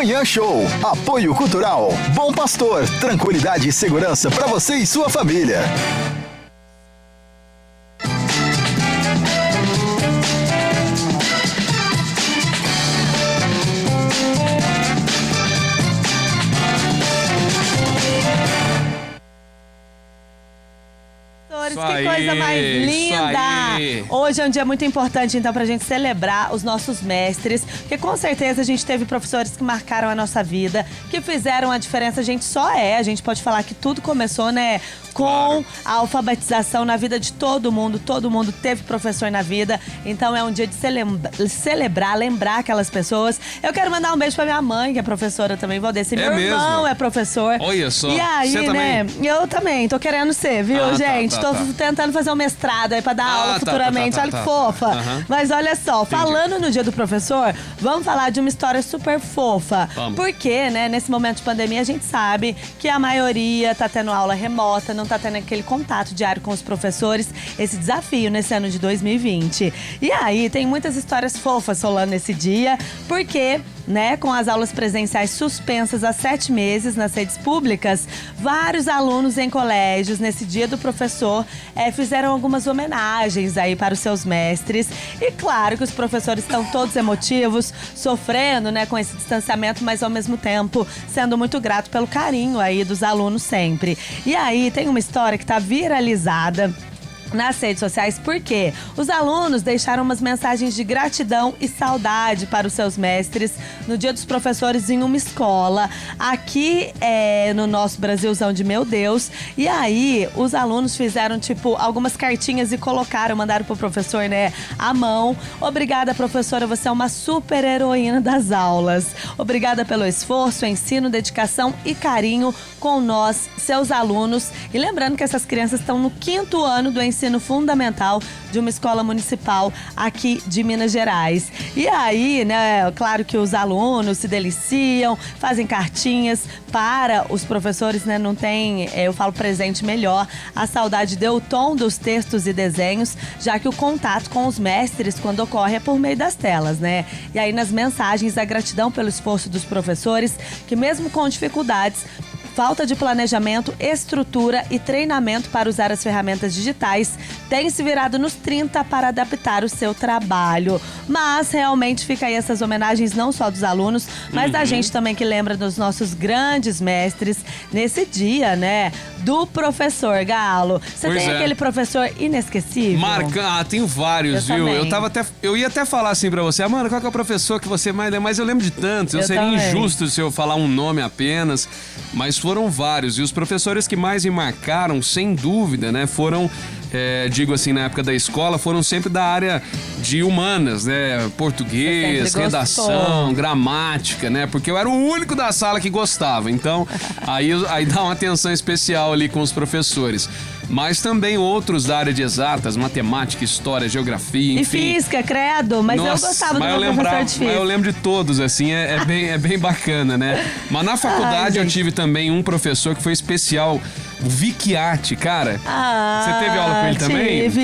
Manhã Show. Apoio Cultural. Bom Pastor. Tranquilidade e segurança para você e sua família. Que coisa mais linda! Hoje é um dia muito importante, então, pra gente celebrar os nossos mestres, porque com certeza a gente teve professores que marcaram a nossa vida, que fizeram a diferença. A gente pode falar que tudo começou, né, com a alfabetização na vida de todo mundo teve professor na vida, então é um dia de celebrar, lembrar aquelas pessoas. Eu quero mandar um beijo pra minha mãe, que é professora também, Valdeci. Meu irmão é professor. Olha só. E aí, você né, eu também tô querendo ser, viu, gente? Tô tentando fazer um mestrado aí pra dar aula futuramente. Olha que fofa. Mas olha só, falando no dia do professor, vamos falar de uma história super fofa. Porque, né, nesse momento de pandemia, a gente sabe que a maioria tá tendo aula remota, não tá tendo aquele contato diário com os professores, esse desafio nesse ano de 2020. E aí, tem muitas histórias fofas rolando nesse dia, porque, né, com as aulas presenciais suspensas há 7 meses nas redes públicas, vários alunos em colégios, nesse dia do professor, fizeram algumas homenagens aí para os seus mestres. E claro que os professores estão todos emotivos, sofrendo, né, com esse distanciamento, mas ao mesmo tempo sendo muito grato pelo carinho aí dos alunos sempre. E aí, tem uma história que está viralizada nas redes sociais, porque os alunos deixaram umas mensagens de gratidão e saudade para os seus mestres no Dia dos Professores em uma escola aqui no nosso Brasilzão de meu Deus. E aí os alunos fizeram tipo algumas cartinhas e mandaram pro professor, né, à mão. Obrigada, professora, você é uma super heroína das aulas. Obrigada pelo esforço, ensino, dedicação e carinho com nós, seus alunos. E lembrando que essas crianças estão no 5º ano do ensino fundamental de uma escola municipal aqui de Minas Gerais. E aí, né, claro que os alunos se deliciam, fazem cartinhas para os professores, né, não tem, eu falo presente melhor, a saudade deu o tom dos textos e desenhos, já que o contato com os mestres, quando ocorre, é por meio das telas, né? E aí, nas mensagens, a gratidão pelo esforço dos professores, que mesmo com dificuldades, falta de planejamento, estrutura e treinamento para usar as ferramentas digitais, tem se virado nos 30 para adaptar o seu trabalho. Mas realmente fica aí essas homenagens não só dos alunos, mas da gente também que lembra dos nossos grandes mestres nesse dia, né? Do professor Galo. Você tem aquele professor inesquecível? Tenho vários, viu? Também. Eu ia até falar assim pra você, mano, qual que é o professor que você mais lembra? Mas eu lembro de tantos, eu seria também. Injusto se eu falar um nome apenas, mas foram vários. E os professores que mais me marcaram, sem dúvida, né, foram, digo assim, na época da escola, foram sempre da área de humanas, né? Português, redação, gramática, né? Porque eu era o único da sala que gostava. Então, aí dá uma atenção especial ali com os professores. Mas também outros da área de exatas, matemática, história, geografia, enfim. E física, credo, mas eu gostava do meu professor de física. Mas eu lembro de todos, assim, é bem bacana, né? Mas na faculdade eu tive também um professor que foi especial, o Vicchiati, cara. Você teve aula com ele também? Tive.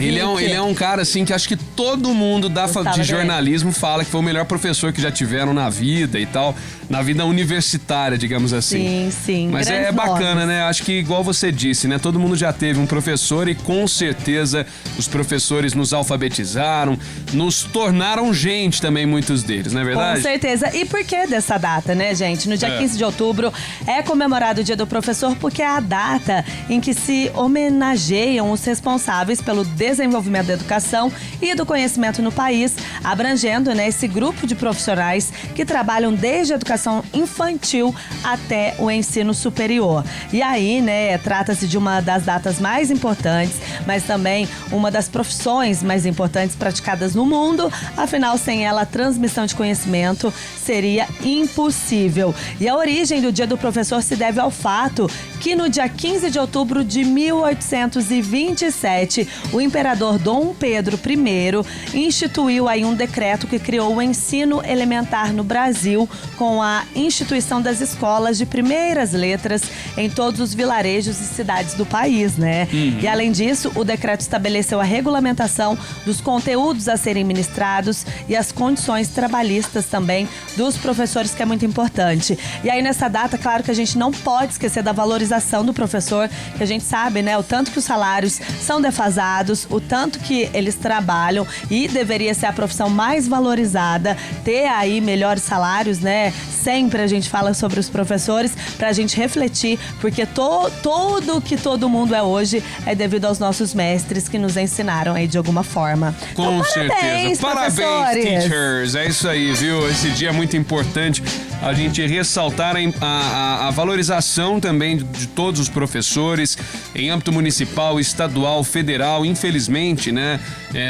Ele é um cara, assim, que acho que todo mundo de jornalismo fala que foi o melhor professor que já tiveram na vida e tal, na vida universitária, digamos assim. Sim. Mas é bacana, né? Acho que, igual você disse, né? Todo mundo já teve um professor e, com certeza, os professores nos alfabetizaram, nos tornaram gente também, muitos deles, não é verdade? Com certeza. E por que dessa data, né, gente? No dia 15 de outubro é comemorado o Dia do Professor, porque é a data em que se homenageiam os responsáveis pelo desenvolvimento da educação e do conhecimento no país, abrangendo, né, esse grupo de profissionais que trabalham desde a educação infantil até o ensino superior. E aí, né, trata-se de uma das datas mais importantes, mas também uma das profissões mais importantes praticadas no mundo. Afinal, sem ela, a transmissão de conhecimento seria impossível. E a origem do Dia do Professor se deve ao fato que no dia dia 15 de outubro de 1827, o imperador Dom Pedro I instituiu aí um decreto que criou o ensino elementar no Brasil, com a instituição das escolas de primeiras letras em todos os vilarejos e cidades do país, né? E além disso, o decreto estabeleceu a regulamentação dos conteúdos a serem ministrados e as condições trabalhistas também dos professores, que é muito importante. E aí nessa data, claro que a gente não pode esquecer da valorização do professor, que a gente sabe, né, o tanto que os salários são defasados, o tanto que eles trabalham, e deveria ser a profissão mais valorizada, ter aí melhores salários, né? Sempre a gente fala sobre os professores pra gente refletir, porque tudo que todo mundo é hoje é devido aos nossos mestres que nos ensinaram aí de alguma forma. Com então, certeza. Parabéns, teachers. É isso aí, viu? Esse dia é muito importante a gente ressaltar a valorização também de todos os professores em âmbito municipal, estadual, federal. Infelizmente, né?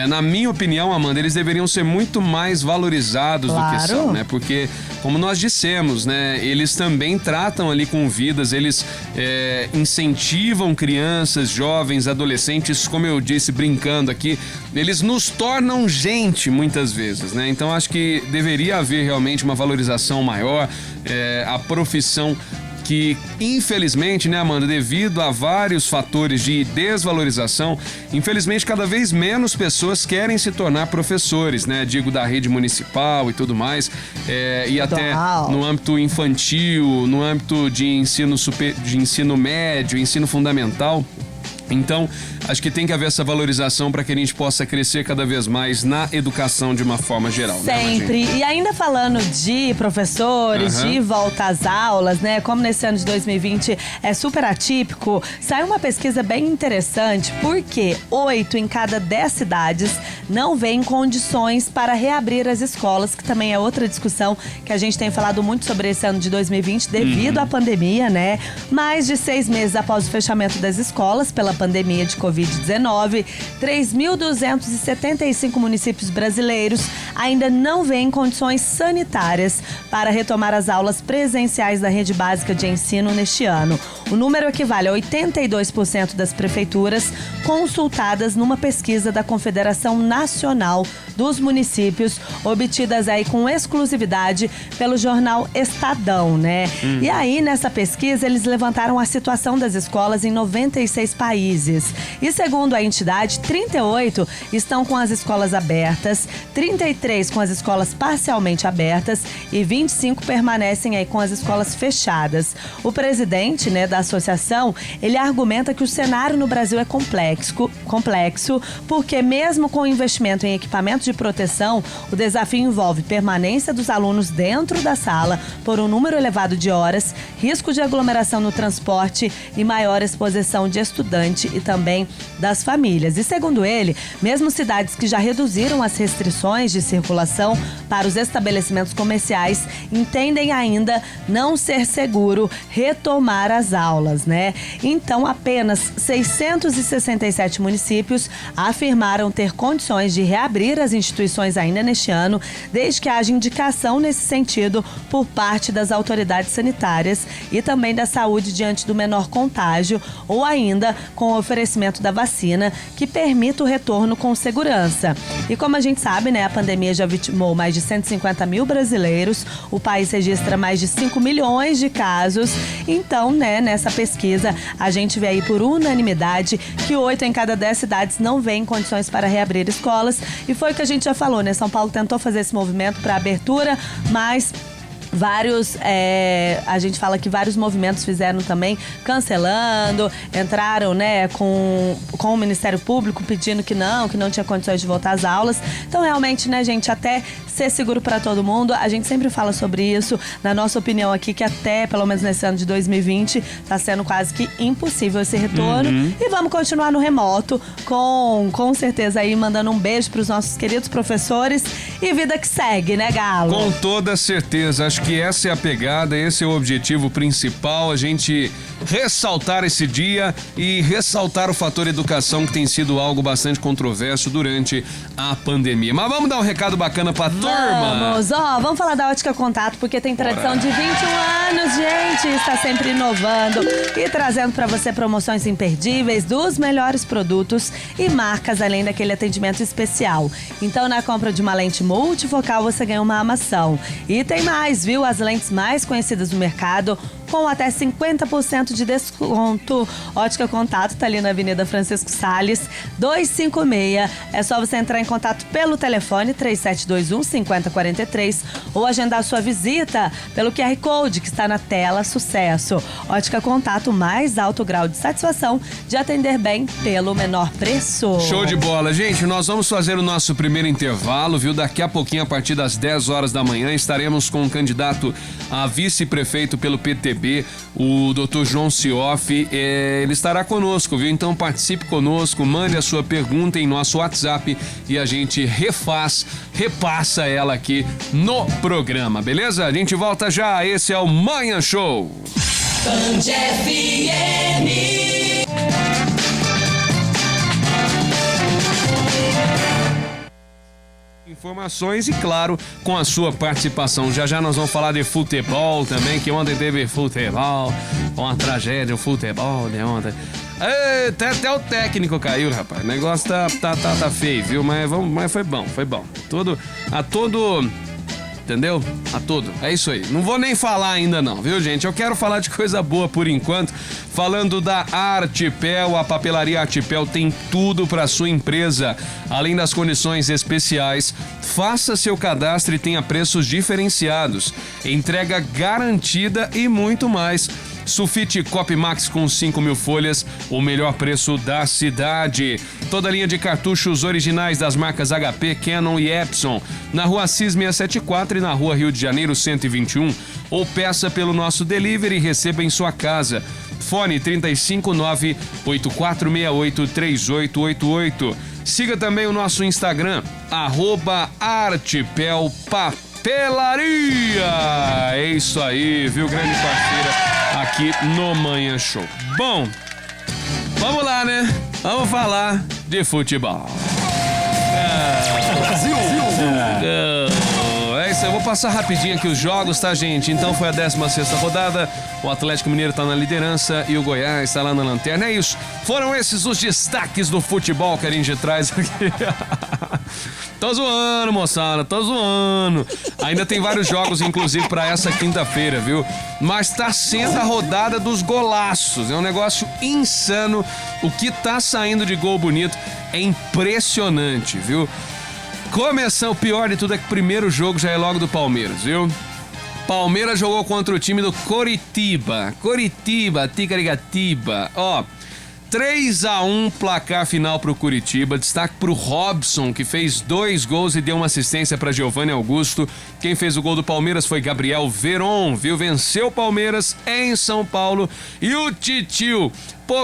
Na minha opinião, Amanda, eles deveriam ser muito mais valorizados do que são, né? Porque, como nós dissemos, né? Eles também tratam ali com vidas, eles incentivam crianças, jovens, adolescentes, como eu disse, brincando aqui, eles nos tornam gente muitas vezes, né? Então acho que deveria haver realmente uma valorização maior, a profissão que, infelizmente, né, Amanda, devido a vários fatores de desvalorização, infelizmente cada vez menos pessoas querem se tornar professores, né? Digo, da rede municipal e tudo mais, e até no âmbito infantil, no âmbito de ensino médio, ensino fundamental. Então, acho que tem que haver essa valorização para que a gente possa crescer cada vez mais na educação de uma forma geral. Sempre. Né, e ainda falando de professores, de volta às aulas, né? Como nesse ano de 2020 é super atípico, saiu uma pesquisa bem interessante, porque 8 em cada 10 cidades não vêem condições para reabrir as escolas, que também é outra discussão que a gente tem falado muito sobre esse ano de 2020 devido à pandemia, né? Mais de 6 meses após o fechamento das escolas pela pandemia de Covid-19, 3.275 municípios brasileiros ainda não vêem condições sanitárias para retomar as aulas presenciais da rede básica de ensino neste ano. O número equivale a 82% das prefeituras consultadas numa pesquisa da Confederação Nacional dos Municípios, obtidas aí com exclusividade pelo jornal Estadão, né? E aí, nessa pesquisa, eles levantaram a situação das escolas em 96 países. E segundo a entidade, 38 estão com as escolas abertas, 33 com as escolas parcialmente abertas e 25 permanecem aí com as escolas fechadas. O presidente, né, da associação, ele argumenta que o cenário no Brasil é complexo, porque mesmo com investimento em equipamento de proteção, o desafio envolve permanência dos alunos dentro da sala por um número elevado de horas, risco de aglomeração no transporte e maior exposição de estudantes e também das famílias. E segundo ele, mesmo cidades que já reduziram as restrições de circulação para os estabelecimentos comerciais entendem ainda não ser seguro retomar as aulas, né? Então, apenas 667 municípios afirmaram ter condições de reabrir as instituições ainda neste ano, desde que haja indicação nesse sentido por parte das autoridades sanitárias e também da saúde diante do menor contágio, ou ainda com o oferecimento da vacina que permita o retorno com segurança. E como a gente sabe, né, a pandemia já vitimou mais de 150 mil brasileiros, o país registra mais de 5 milhões de casos. Então, né, nessa pesquisa, a gente vê aí por unanimidade que 8 em cada 10 cidades não vêem condições para reabrir escolas. E foi o que a gente já falou, né? São Paulo tentou fazer esse movimento para abertura, mas a gente fala que vários movimentos fizeram também, cancelando, entraram, né, com o Ministério Público pedindo que não tinha condições de voltar às aulas. Então, realmente, né, gente, até ser seguro para todo mundo, a gente sempre fala sobre isso, na nossa opinião aqui, que até, pelo menos nesse ano de 2020, tá sendo quase que impossível esse retorno. E vamos continuar no remoto, com certeza aí, mandando um beijo pros nossos queridos professores e vida que segue, né, Galo? Com toda certeza, acho que essa é a pegada, esse é o objetivo principal, a gente ressaltar esse dia e ressaltar o fator educação, que tem sido algo bastante controverso durante a pandemia. Mas vamos dar um recado bacana pra turma. Vamos falar da Ótica Contato, porque tem tradição de 21 anos, gente. Está sempre inovando e trazendo pra você promoções imperdíveis dos melhores produtos e marcas, além daquele atendimento especial. Então, na compra de uma lente multifocal, você ganha uma armação. E tem mais, viu? As lentes mais conhecidas do mercado, com até 50% de desconto. Ótica Contato tá ali na Avenida Francisco Salles, 256. É só você entrar em contato pelo telefone 3721-5043 ou agendar sua visita pelo QR Code que está na tela. Sucesso! Ótica Contato, mais alto grau de satisfação de atender bem pelo menor preço. Show de bola, gente. Nós vamos fazer o nosso primeiro intervalo, viu? Daqui a pouquinho, a partir das 10 horas da manhã, estaremos com um candidato a vice-prefeito pelo PTB, o Dr. João Cioff. Ele estará conosco, viu? Então participe conosco, mande a sua pergunta em nosso WhatsApp e a gente repassa ela aqui no programa, beleza? A gente volta já, esse é o Manhã Show. Band FM. Informações e, claro, com a sua participação. Já nós vamos falar de futebol também, que ontem teve futebol, uma tragédia, o futebol de ontem. Até o técnico caiu, rapaz. O negócio tá feio, viu? Mas foi bom. Entendeu? A todo. É isso aí. Não vou nem falar ainda não, viu, gente? Eu quero falar de coisa boa por enquanto. Falando da Artipel, a papelaria Artipel tem tudo para sua empresa. Além das condições especiais, faça seu cadastro e tenha preços diferenciados. Entrega garantida e muito mais. Sulfite Copmax com 5.000 folhas, o melhor preço da cidade. Toda linha de cartuchos originais das marcas HP, Canon e Epson, na Rua Assis 674 e na Rua Rio de Janeiro 121. Ou peça pelo nosso delivery e receba em sua casa. Fone 359-8468-3888. Siga também o nosso Instagram, @artipelpapelaria. É isso aí, viu, grande parceira aqui no Manhã Show. Bom, vamos lá, né? Vamos falar de futebol. Brasil! É isso, eu vou passar rapidinho aqui os jogos, tá, gente? Então foi a 16ª rodada, o Atlético Mineiro tá na liderança e o Goiás tá lá na lanterna. É isso, foram esses os destaques do futebol que a gente traz aqui. Tô zoando, moçada, tô zoando. Ainda tem vários jogos, inclusive, pra essa quinta-feira, viu? Mas tá sendo a rodada dos golaços. É um negócio insano. O que tá saindo de gol bonito é impressionante, viu? Começando, o pior de tudo é que o primeiro jogo já é logo do Palmeiras, viu? Palmeiras jogou contra o time do Coritiba. Ticarigatiba. Ó, 3-1 placar final pro Curitiba. Destaque pro Robson, que fez 2 gols e deu uma assistência pra Giovanni Augusto. Quem fez o gol do Palmeiras foi Gabriel Veron, viu? Venceu o Palmeiras em São Paulo. E o Titio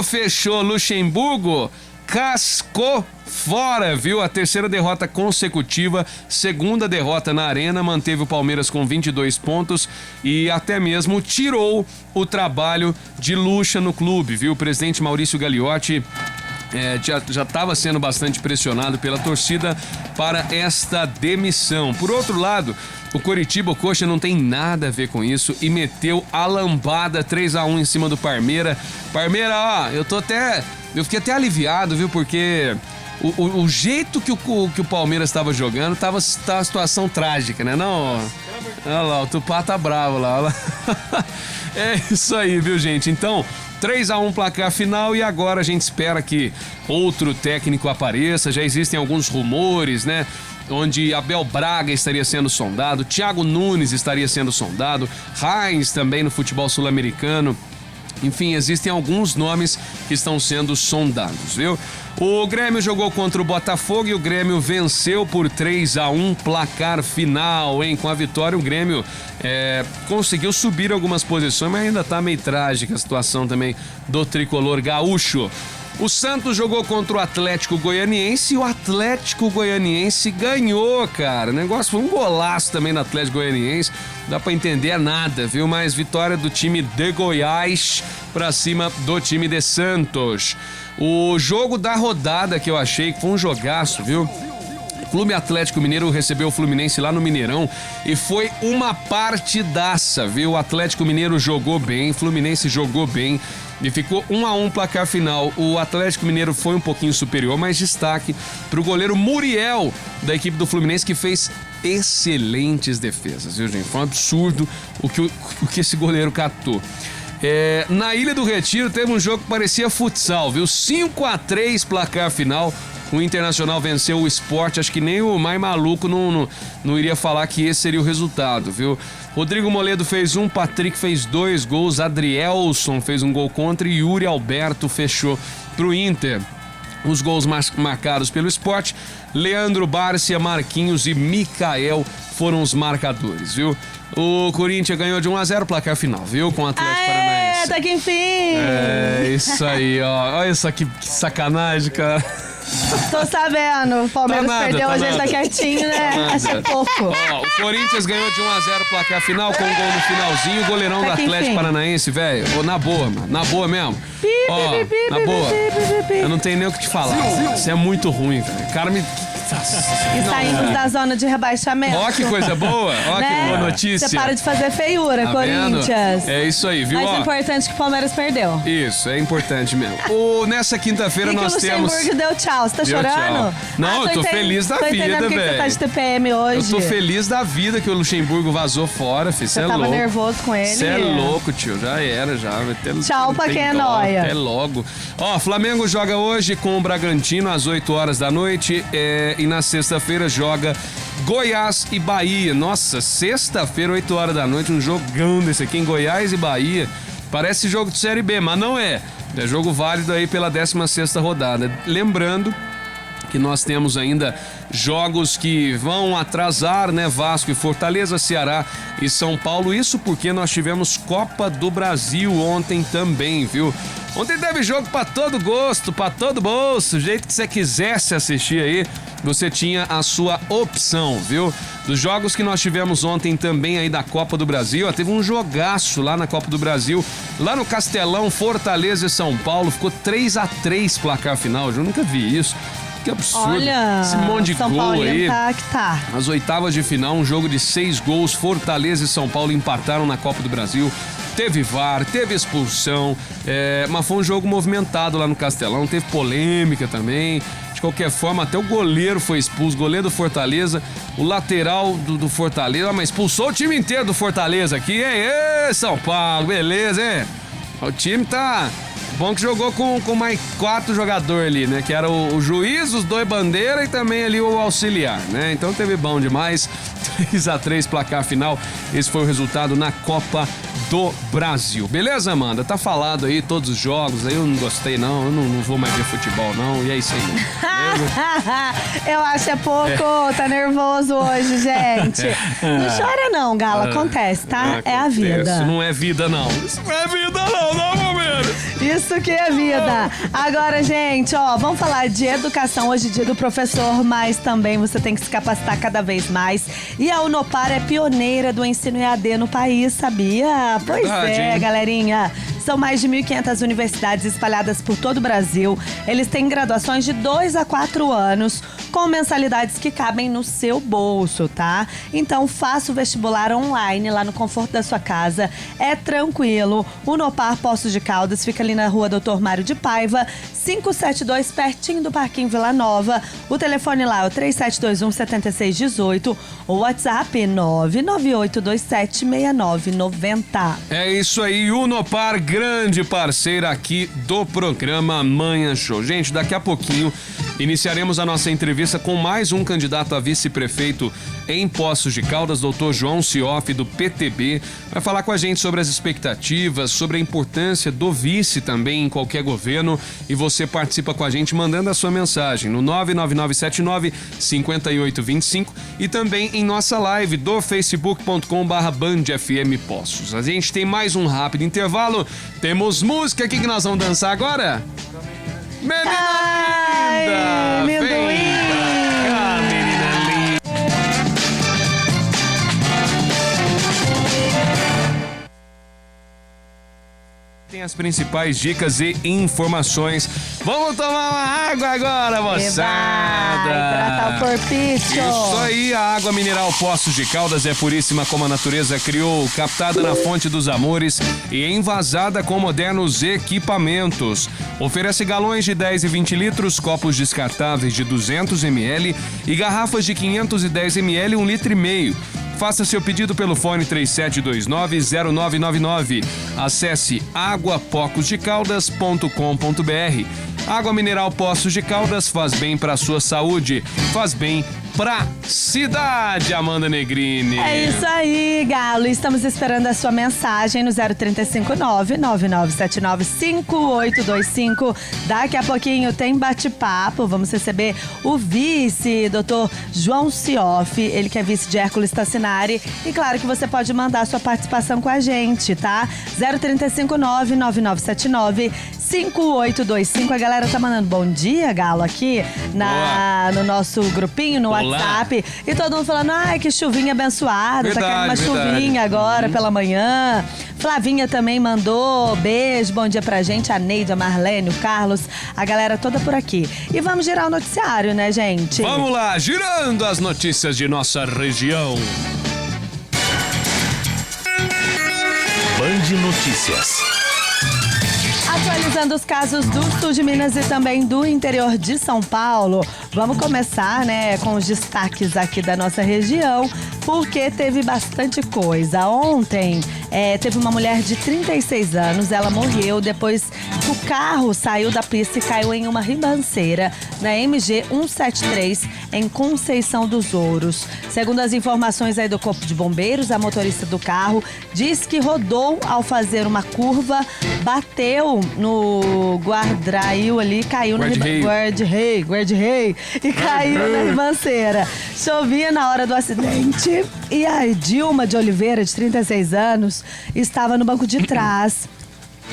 fechou Luxemburgo, cascou fora, viu? A terceira derrota consecutiva, segunda derrota na Arena, manteve o Palmeiras com 22 pontos e até mesmo tirou o trabalho de Lucha no clube, viu? O presidente Maurício Gagliotti já estava sendo bastante pressionado pela torcida para esta demissão. Por outro lado, o Coritiba, o Coxa, não tem nada a ver com isso e meteu a lambada 3-1 em cima do Parmeira. Parmeira, ó, eu fiquei até aliviado, viu? Porque o jeito que o Palmeiras estava jogando tava uma situação trágica, né? Não, olha lá, o Tupá tá bravo lá, olha lá. É isso aí, viu, gente? Então, 3-1 placar final e agora a gente espera que outro técnico apareça. Já existem alguns rumores, né? Onde Abel Braga estaria sendo sondado, Thiago Nunes estaria sendo sondado, Heinz também no futebol sul-americano. Enfim, existem alguns nomes que estão sendo sondados, viu? O Grêmio jogou contra o Botafogo e o Grêmio venceu por 3-1, placar final, hein? Com a vitória, o Grêmio conseguiu subir algumas posições, mas ainda tá meio trágica a situação também do tricolor gaúcho. O Santos jogou contra o Atlético Goianiense e o Atlético Goianiense ganhou, cara. O negócio foi um golaço também no Atlético Goianiense. Não dá pra entender nada, viu? Mas vitória do time de Goiás pra cima do time de Santos. O jogo da rodada que eu achei que foi um jogaço, viu? Clube Atlético Mineiro recebeu o Fluminense lá no Mineirão e foi uma partidaça, viu? O Atlético Mineiro jogou bem, o Fluminense jogou bem e ficou 1-1 placar final. O Atlético Mineiro foi um pouquinho superior, mas destaque pro goleiro Muriel da equipe do Fluminense, que fez excelentes defesas, viu, gente? Foi um absurdo o que esse goleiro catou. Na Ilha do Retiro teve um jogo que parecia futsal, viu? 5-3 placar final. O Internacional venceu o Sport, acho que nem o mais maluco não iria falar que esse seria o resultado, viu? Rodrigo Moledo fez um, Patrick fez 2 gols, Adrielson fez um gol contra e Yuri Alberto fechou pro Inter. Os gols marcados pelo Sport, Leandro Bárcia, Marquinhos e Mikael foram os marcadores, viu? O Corinthians ganhou de 1-0 placar final, viu? Com o Atlético Paranaense. Tá que enfim! Isso aí, ó. Olha isso aqui, que sacanagem, cara. Tô sabendo, o Palmeiras perdeu, hoje ele tá quietinho, né? Achei pouco. Ó, o Corinthians ganhou de 1-0 placar final, com um gol no finalzinho, o goleirão do Atlético Paranaense, velho. Na boa, mano, na boa mesmo. Ó, na boa. Eu não tenho nem o que te falar. Isso é muito ruim, velho. O cara me... E saímos da zona de rebaixamento. Ó, que coisa boa. Ó, né? Que boa notícia. Você para de fazer feiura, tá Corinthians. Vendo? É isso aí, viu? Mais importante que o Palmeiras perdeu. Isso, é importante mesmo. Nessa quinta-feira nós temos... o Luxemburgo deu tchau. Você tá chorando? Tchau. Não, eu tô feliz da vida, velho. Você tá de TPM hoje. Eu tô feliz da vida que o Luxemburgo vazou fora, filho. Você é louco. Você tava nervoso com ele? Você é louco, tio. Já era, já. Tchau pra quem é nóia. Até logo. Ó, Flamengo joga hoje com o Bragantino às 8 horas da noite. E na sexta-feira joga Goiás e Bahia. Nossa, sexta-feira, 8 horas da noite, um jogão desse aqui em Goiás e Bahia. Parece jogo de Série B, mas não é. É jogo válido aí pela 16ª rodada. Lembrando que nós temos ainda jogos que vão atrasar, né? Vasco e Fortaleza, Ceará e São Paulo. Isso porque nós tivemos Copa do Brasil ontem também, viu? Ontem teve jogo pra todo gosto, pra todo bolso. Do jeito que você quisesse assistir aí, você tinha a sua opção, viu? Dos jogos que nós tivemos ontem também aí da Copa do Brasil, ó, teve um jogaço lá na Copa do Brasil, lá no Castelão, Fortaleza e São Paulo. Ficou 3-3 placar final, eu nunca vi isso. Que absurdo. Olha, esse monte de São gol Paulo aí. tá. As oitavas de final, um jogo de 6 gols. Fortaleza e São Paulo empataram na Copa do Brasil. Teve VAR, teve expulsão, mas foi um jogo movimentado lá no Castelão. Teve polêmica também. De qualquer forma, até o goleiro foi expulso, goleiro do Fortaleza, o lateral do Fortaleza, mas expulsou o time inteiro do Fortaleza aqui, hein? Ê, São Paulo, beleza, hein? O time tá... Bom que jogou com mais 4 jogadores ali, né? Que era o juiz, os 2 bandeiras e também ali o auxiliar, né? Então teve bom demais. 3-3 placar final. Esse foi o resultado na Copa do Brasil. Beleza, Amanda? Tá falado aí todos os jogos. Aí eu não gostei, não. Eu não vou mais ver futebol, não. E é isso aí. Eu acho pouco. Tá nervoso hoje, gente. Não chora não, Gala. Acontece, tá? Acontece. É a vida. Isso não é vida, não. Isso não é vida, não, meu amigo. Isso que é vida. Agora, gente, ó, vamos falar de educação. Hoje é dia do professor, mas também você tem que se capacitar cada vez mais. E a Unopar é pioneira do ensino EAD no país, sabia? Pois Verdade, é, hein? galerinha. São mais de 1.500 universidades espalhadas por todo o Brasil. Eles têm graduações de 2 a 4 anos, com mensalidades que cabem no seu bolso, tá? Então, faça o vestibular online lá no conforto da sua casa. É tranquilo. Unopar Poços de Caldas fica ali na rua Doutor Mário de Paiva, 572, pertinho do Parquinho Vila Nova. O telefone lá é o 3721-7618. O WhatsApp 998276990. É isso aí, Unopar, grande parceira aqui do programa Manhã Show. Gente, daqui a pouquinho iniciaremos a nossa entrevista com mais um candidato a vice-prefeito em Poços de Caldas, doutor João Cioff, do PTB. Vai falar com a gente sobre as expectativas, sobre a importância do vice também em qualquer governo. E você participa com a gente mandando a sua mensagem no 99979-5825 e também em nossa live do facebook.com/BandFM Poços. A gente tem mais um rápido intervalo. Temos música aqui que nós vamos dançar agora. Menina Ai, linda! lindo, Vem pra cá, menina linda! Tem as principais dicas e informações. Vamos tomar uma água agora, moçada! Hidratar o corpicho. Isso aí, a água mineral Poços de Caldas é puríssima como a natureza criou, captada na fonte dos amores e envasada com modernos equipamentos. Oferece galões de 10 e 20 litros, copos descartáveis de 200 ml e garrafas de 510 ml, 1,5 litro. Faça seu pedido pelo fone 3729-0999. Acesse aguapocosdecaldas.com.br. Água mineral Poços de Caldas faz bem para sua saúde, faz bem pra cidade, Amanda Negrini. É isso aí, Galo. Estamos esperando a sua mensagem no 035-99979-5825. Daqui a pouquinho tem bate-papo. Vamos receber o vice, Dr. João Cioff. Ele que é vice de Hércules Tassinari. E claro que você pode mandar sua participação com a gente, tá? 035-99979-5825. A galera tá mandando bom dia, Galo, aqui no nosso grupinho, no WhatsApp. E todo mundo falando, ai, que chuvinha abençoada. Verdade, tá caindo uma chuvinha agora pela manhã. Flavinha também mandou beijo, bom dia pra gente. A Neide, a Marlene, o Carlos, a galera toda por aqui. E vamos girar o noticiário, né, gente? Vamos lá, girando as notícias de nossa região. Band Notícias. Atualizando os casos do sul de Minas e também do interior de São Paulo. Vamos começar, né, com os destaques aqui da nossa região, porque teve bastante coisa. Ontem, teve uma mulher de 36 anos, ela morreu depois que o carro saiu da pista e caiu em uma ribanceira na MG 173, em Conceição dos Ouros. Segundo as informações aí do Corpo de Bombeiros, a motorista do carro diz que rodou ao fazer uma curva, bateu no guardrail ali, caiu no guarda-rei e caiu na ribanceira. Chovia na hora do acidente e a Dilma de Oliveira, de 36 anos, estava no banco de trás.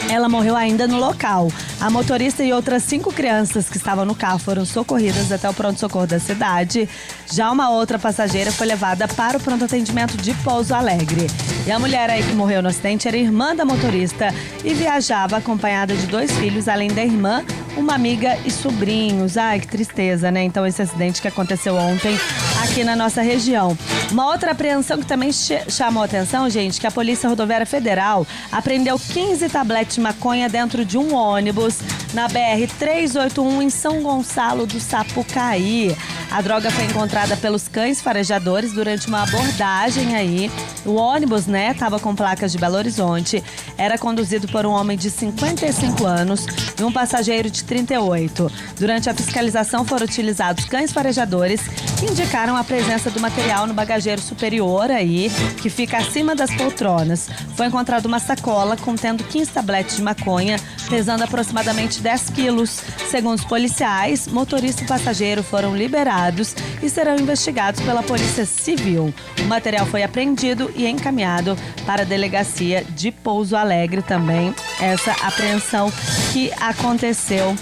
Ela morreu ainda no local. A motorista e outras 5 crianças que estavam no carro foram socorridas até o pronto-socorro da cidade. Já uma outra passageira foi levada para o pronto-atendimento de Pouso Alegre. E a mulher aí que morreu no acidente era irmã da motorista e viajava acompanhada de 2 filhos, além da irmã, uma amiga e sobrinhos. Ai, que tristeza, né? Então, esse acidente que aconteceu ontem aqui na nossa região. Uma outra apreensão que também chamou a atenção, gente, que a Polícia Rodoviária Federal apreendeu 15 tabletes de maconha dentro de um ônibus na BR-381 em São Gonçalo do Sapucaí. A droga foi encontrada pelos cães farejadores durante uma abordagem aí. O ônibus, né, estava com placas de Belo Horizonte. Era conduzido por um homem de 55 anos e um passageiro de 38. Durante a fiscalização foram utilizados cães farejadores que indicaram a presença do material no bagageiro superior aí, que fica acima das poltronas. Foi encontrada uma sacola contendo 15 tabletes de maconha, pesando aproximadamente 10 quilos. Segundo os policiais, motorista e passageiro foram liberados e serão investigados pela Polícia Civil. O material foi apreendido e encaminhado para a delegacia de Pouso Alegre também. Essa apreensão que aconteceu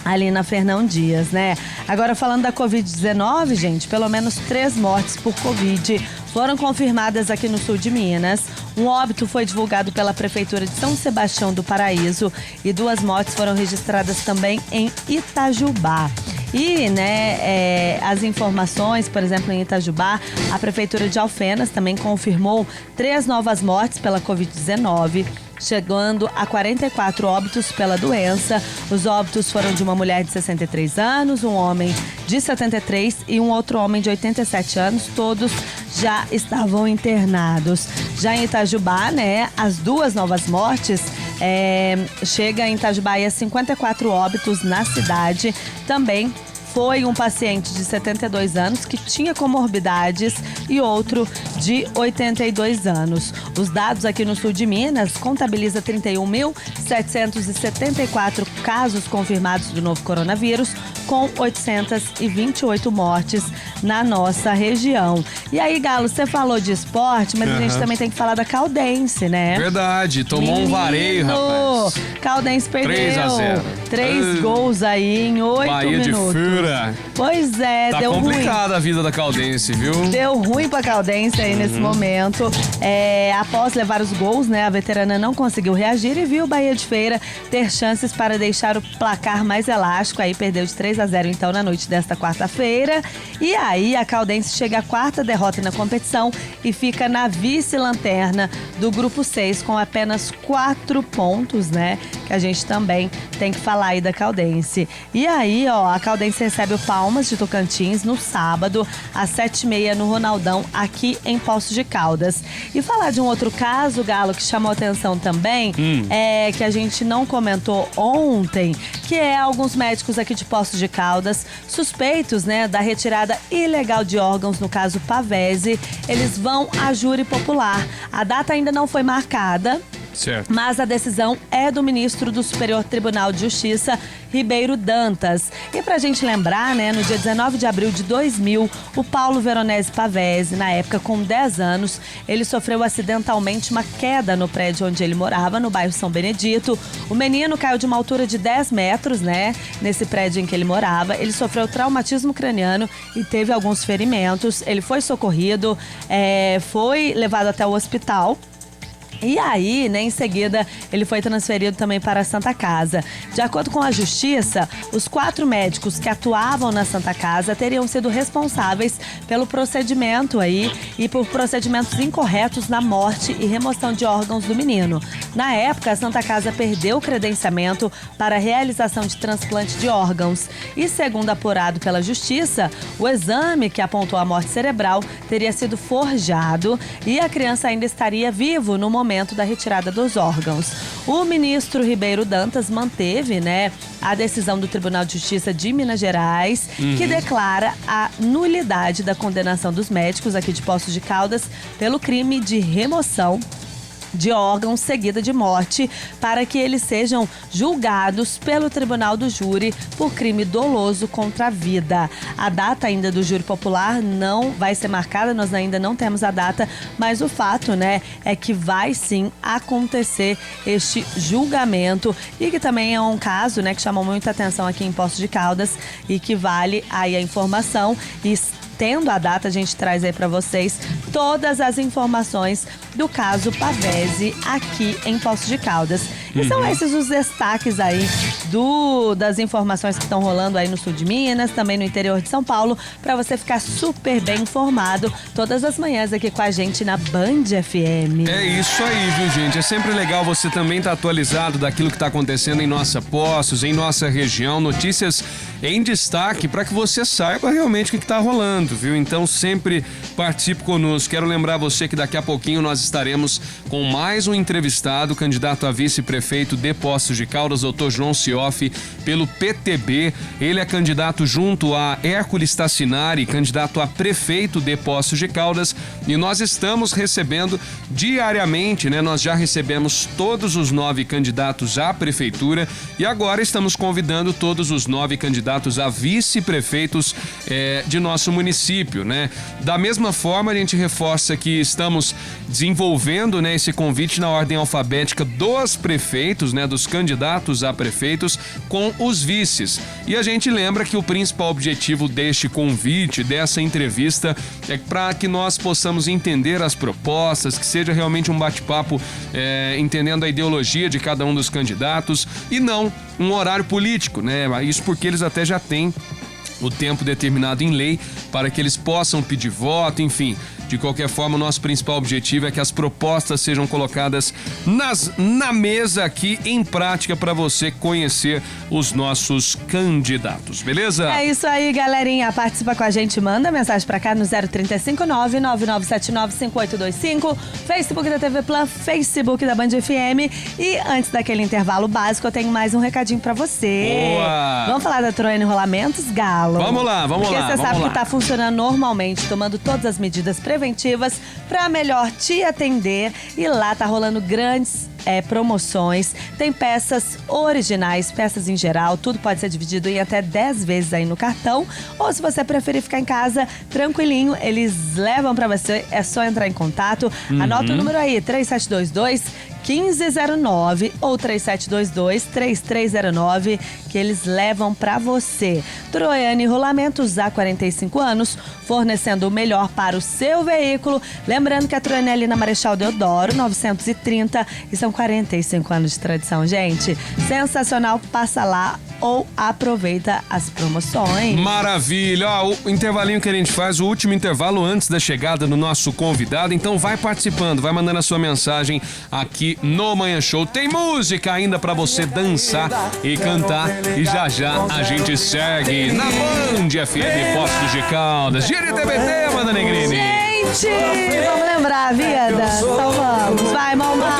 ali na Fernão Dias, né? Agora, falando da Covid-19, gente, pelo menos 3 mortes por Covid foram confirmadas aqui no sul de Minas. Um óbito foi divulgado pela Prefeitura de São Sebastião do Paraíso e 2 mortes foram registradas também em Itajubá. E, né, as informações, por exemplo, em Itajubá, a Prefeitura de Alfenas também confirmou 3 novas mortes pela Covid-19, chegando a 44 óbitos pela doença. Os óbitos foram de uma mulher de 63 anos, um homem de 73 e um outro homem de 87 anos. Todos já estavam internados. Já em Itajubá, né, as 2 novas mortes chega em Itajubá a 54 óbitos na cidade. Também foi um paciente de 72 anos que tinha comorbidades e outro de 82 anos. Os dados aqui no sul de Minas contabiliza 31.774 casos confirmados do novo coronavírus, com 828 mortes na nossa região. E aí, Galo, você falou de esporte, mas a gente também tem que falar da Caldense, né? Verdade, tomou um vareio, rapaz. Caldense perdeu 3-0. 3 gols aí em 8 Bahia minutos. de Fura. Pois é, Tá deu ruim. complicada a vida da Caldense, viu? Deu ruim pra Caldense aí nesse momento. Após levar os gols, né, a veterana não conseguiu reagir e viu o Bahia de Feira ter chances para deixar o placar mais elástico. Aí perdeu de 3-0 então na noite desta quarta-feira. E aí a Caldense chega à 4ª derrota na competição e fica na vice-lanterna do grupo 6 com apenas 4 pontos, né? Que a gente também tem que falar aí da Caldense. E aí, ó, a Caldense recebe o Palmas de Tocantins no sábado, às 7h30 no Ronaldão, aqui em Poços de Caldas. E falar de um outro caso, Galo, que chamou atenção também, que a gente não comentou ontem, que é alguns médicos aqui de Poços de Caldas, suspeitos, né, da retirada ilegal de órgãos, no caso Pavese, eles vão à júri popular. A data ainda não foi marcada, certo, mas a decisão é do ministro do Superior Tribunal de Justiça, Ribeiro Dantas. E pra gente lembrar, né, no dia 19 de abril de 2000, o Paulo Veronese Pavese, na época com 10 anos, ele sofreu acidentalmente uma queda no prédio onde ele morava, no bairro São Benedito. O menino caiu de uma altura de 10 metros, né, nesse prédio em que ele morava. Ele sofreu traumatismo craniano e teve alguns ferimentos. Ele foi socorrido, foi levado até o hospital. E aí, né, em seguida, ele foi transferido também para a Santa Casa. De acordo com a Justiça, os 4 médicos que atuavam na Santa Casa teriam sido responsáveis pelo procedimento aí e por procedimentos incorretos na morte e remoção de órgãos do menino. Na época, a Santa Casa perdeu o credenciamento para a realização de transplante de órgãos. E segundo apurado pela Justiça, o exame que apontou a morte cerebral teria sido forjado e a criança ainda estaria vivo no momento da retirada dos órgãos. O ministro Ribeiro Dantas manteve, né, a decisão do Tribunal de Justiça de Minas Gerais, que declara a nulidade da condenação dos médicos aqui de Poços de Caldas pelo crime de remoção de órgãos seguida de morte, para que eles sejam julgados pelo Tribunal do Júri por crime doloso contra a vida. A data ainda do júri popular não vai ser marcada, nós ainda não temos a data, mas o fato, né, é que vai sim acontecer este julgamento e que também é um caso, né, que chamou muita atenção aqui em Poços de Caldas e que vale aí a informação. E tendo a data, a gente traz aí pra vocês todas as informações do caso Pavese aqui em Poços de Caldas. E são esses os destaques aí das informações que estão rolando aí no sul de Minas, também no interior de São Paulo, pra você ficar super bem informado todas as manhãs aqui com a gente na Band FM. É isso aí, viu, gente? É sempre legal você também estar atualizado daquilo que está acontecendo em nossa Poços, em nossa região, notícias em destaque para que você saiba realmente o que está rolando, viu? Então sempre participe conosco. Quero lembrar você que daqui a pouquinho nós estaremos com mais um entrevistado, candidato a vice-prefeito de Poços de Caldas, doutor João Cioff, pelo PTB. Ele é candidato junto a Hércules Tassinari, candidato a prefeito de Poços de Caldas, e nós estamos recebendo diariamente, né? Nós já recebemos todos os 9 candidatos à prefeitura e agora estamos convidando todos os 9 candidatos a vice-prefeitos de nosso município, né? Da mesma forma, a gente reforça que estamos desenvolvendo, né, esse convite na ordem alfabética dos prefeitos, né, dos candidatos a prefeitos com os vices. E a gente lembra que o principal objetivo deste convite, dessa entrevista, é para que nós possamos entender as propostas, que seja realmente um bate-papo entendendo a ideologia de cada um dos candidatos e não um horário político, né? Isso porque eles até já têm o tempo determinado em lei para que eles possam pedir voto, enfim. De qualquer forma, o nosso principal objetivo é que as propostas sejam colocadas na mesa aqui em prática para você conhecer os nossos candidatos, beleza? É isso aí, galerinha. Participa com a gente, manda mensagem pra cá no 0359-9979-5825, Facebook da TV Plan, Facebook da Band FM. E antes daquele intervalo básico, eu tenho mais um recadinho pra você. Boa! Vamos falar da Troene Rolamentos, Galo? Vamos lá, vamos lá. Porque você sabe que tá funcionando normalmente, tomando todas as medidas preventivas preventivas para melhor te atender. E lá tá rolando grandes promoções, tem peças originais, peças em geral, tudo pode ser dividido em até 10 vezes aí no cartão, ou se você preferir ficar em casa tranquilinho, eles levam pra você, é só entrar em contato, anota o número aí, 3722-1509 ou 3722-3309, que eles levam pra você. Troiane Rolamentos, há 45 anos, fornecendo o melhor para o seu veículo. Lembrando que a Troiane é ali na Marechal Deodoro, 930, e são 45 anos de tradição, gente. Sensacional, passa lá ou aproveita as promoções. Maravilha! Ó, o intervalinho que a gente faz, o último intervalo antes da chegada do nosso convidado, então vai participando, vai mandando a sua mensagem aqui no Manhã Show. Tem música ainda pra você dançar e cantar, e já já a gente segue na Band FM Poços de Caldas. Gira TBT, Amanda Negrini. Gente, vamos lembrar a vida? Então vamos, vai, Malma.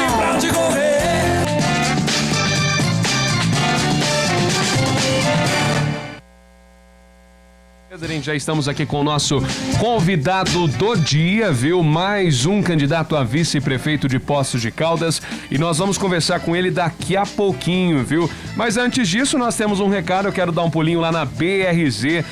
Já estamos aqui com o nosso convidado do dia, viu? Mais um candidato a vice-prefeito de Poços de Caldas, e nós vamos conversar com ele daqui a pouquinho, viu? Mas antes disso, nós temos um recado, eu quero dar um pulinho lá na BRZ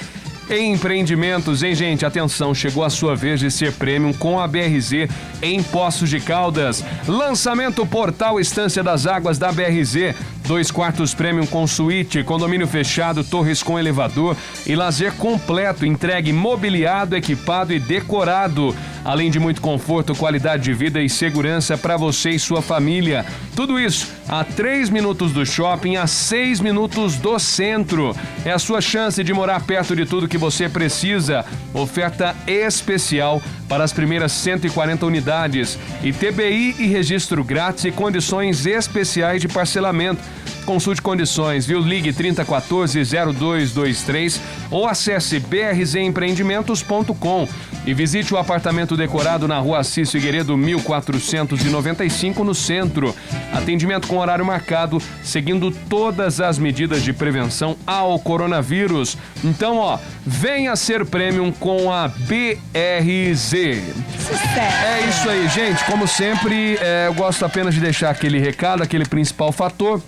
Empreendimentos, hein, gente? Atenção, chegou a sua vez de ser premium com a BRZ em Poços de Caldas. Lançamento Portal Estância das Águas da BRZ. 2 quartos premium com suíte, condomínio fechado, torres com elevador e lazer completo, entregue mobiliado, equipado e decorado. Além de muito conforto, qualidade de vida e segurança para você e sua família. Tudo isso a 3 minutos do shopping, a 6 minutos do centro. É a sua chance de morar perto de tudo que você precisa. Oferta especial para as primeiras 140 unidades. ITBI e registro grátis e condições especiais de parcelamento. Consulte condições, viu? Ligue 3014-0223 ou acesse brzempreendimentos.com e visite o apartamento decorado na Rua Assis Figueiredo 1495 no centro. Atendimento com horário marcado, seguindo todas as medidas de prevenção ao coronavírus. Então, ó, venha ser premium com a BRZ. É isso aí, gente. Como sempre, eu gosto apenas de deixar aquele recado, aquele principal fator.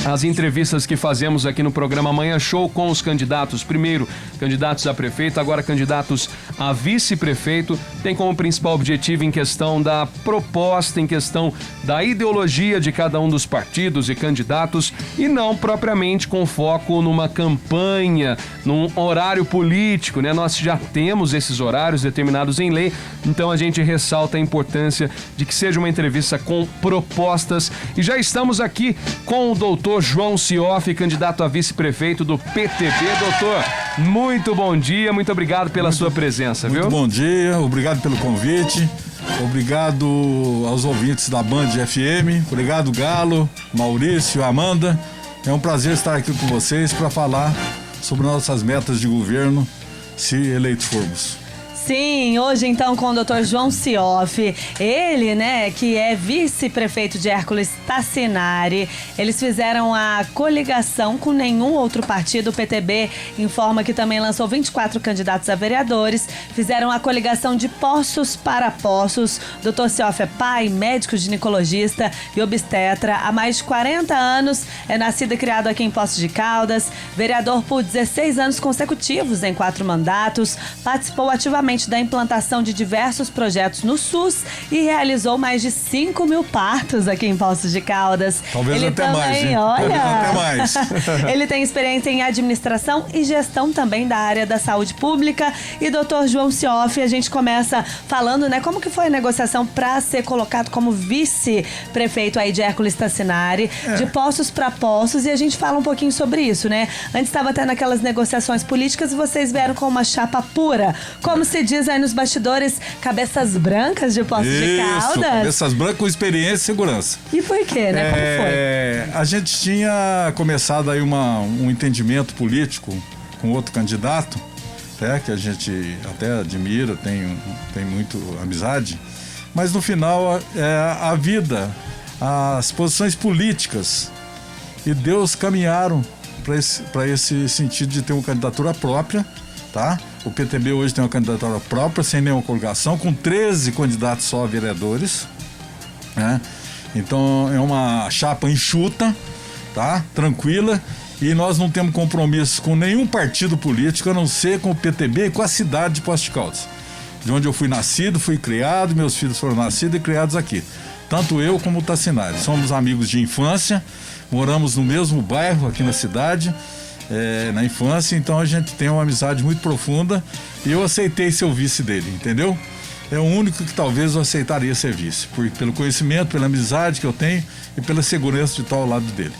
As entrevistas que fazemos aqui no programa Manhã Show com os candidatos, primeiro candidatos a prefeito, agora candidatos a vice-prefeito, tem como principal objetivo em questão da proposta, em questão da ideologia de cada um dos partidos e candidatos, e não propriamente com foco numa campanha, num horário político, né? Nós já temos esses horários determinados em lei, então a gente ressalta a importância de que seja uma entrevista com propostas, e já estamos aqui com o doutor João Sioff, candidato a vice-prefeito do PTB. Doutor, muito bom dia, muito obrigado pela sua presença, viu? Muito bom dia, obrigado pelo convite, obrigado aos ouvintes da Band FM, obrigado Galo, Maurício, Amanda. É um prazer estar aqui com vocês para falar sobre nossas metas de governo, se eleitos formos. Sim, hoje então com o Dr. João Sioff, ele, né, que é vice-prefeito de Hércules Tassinari. Eles fizeram a coligação com nenhum outro partido. O PTB informa que também lançou 24 candidatos a vereadores. Fizeram a coligação de Poços para Poços. Dr. Sioff é pai, médico ginecologista e obstetra. Há mais de 40 anos, é nascido e criado aqui em Poços de Caldas. Vereador por 16 anos consecutivos em 4 mandatos. Participou ativamente da implantação de diversos projetos no SUS e realizou mais de 5 mil partos aqui em Poços de Caldas. Talvez ele até também, mais, hein? olha, Talvez até mais. Ele tem experiência em administração e gestão também da área da saúde pública. E doutor João Sioff, a gente começa falando, né, como que foi a negociação para ser colocado como vice-prefeito aí de Hércules Tassinari, de Poços para Poços, e a gente fala um pouquinho sobre isso, né? Antes estava tendo aquelas negociações políticas e vocês vieram com uma chapa pura, como se diz aí nos bastidores, cabeças brancas de Poços de Caldas. Cabeças brancas com experiência e segurança. E por quê, né? Como foi? A gente tinha começado aí um entendimento político com outro candidato, né, que a gente até admira, tem muito amizade, mas no final a vida, as posições políticas e Deus caminharam para esse sentido de ter uma candidatura própria, tá? O PTB hoje tem uma candidatura própria, sem nenhuma coligação, com 13 candidatos só a vereadores, né? Então é uma chapa enxuta, tá? Tranquila, e nós não temos compromisso com nenhum partido político, a não ser com o PTB e com a cidade de Poços de Caldas, de onde eu fui nascido, fui criado, meus filhos foram nascidos e criados aqui. Tanto eu como o Tassinari. Somos amigos de infância, moramos no mesmo bairro aqui na cidade, na infância, então a gente tem uma amizade muito profunda e eu aceitei ser o vice dele, entendeu? É o único que talvez eu aceitaria ser vice, pelo conhecimento, pela amizade que eu tenho e pela segurança de estar ao lado dele.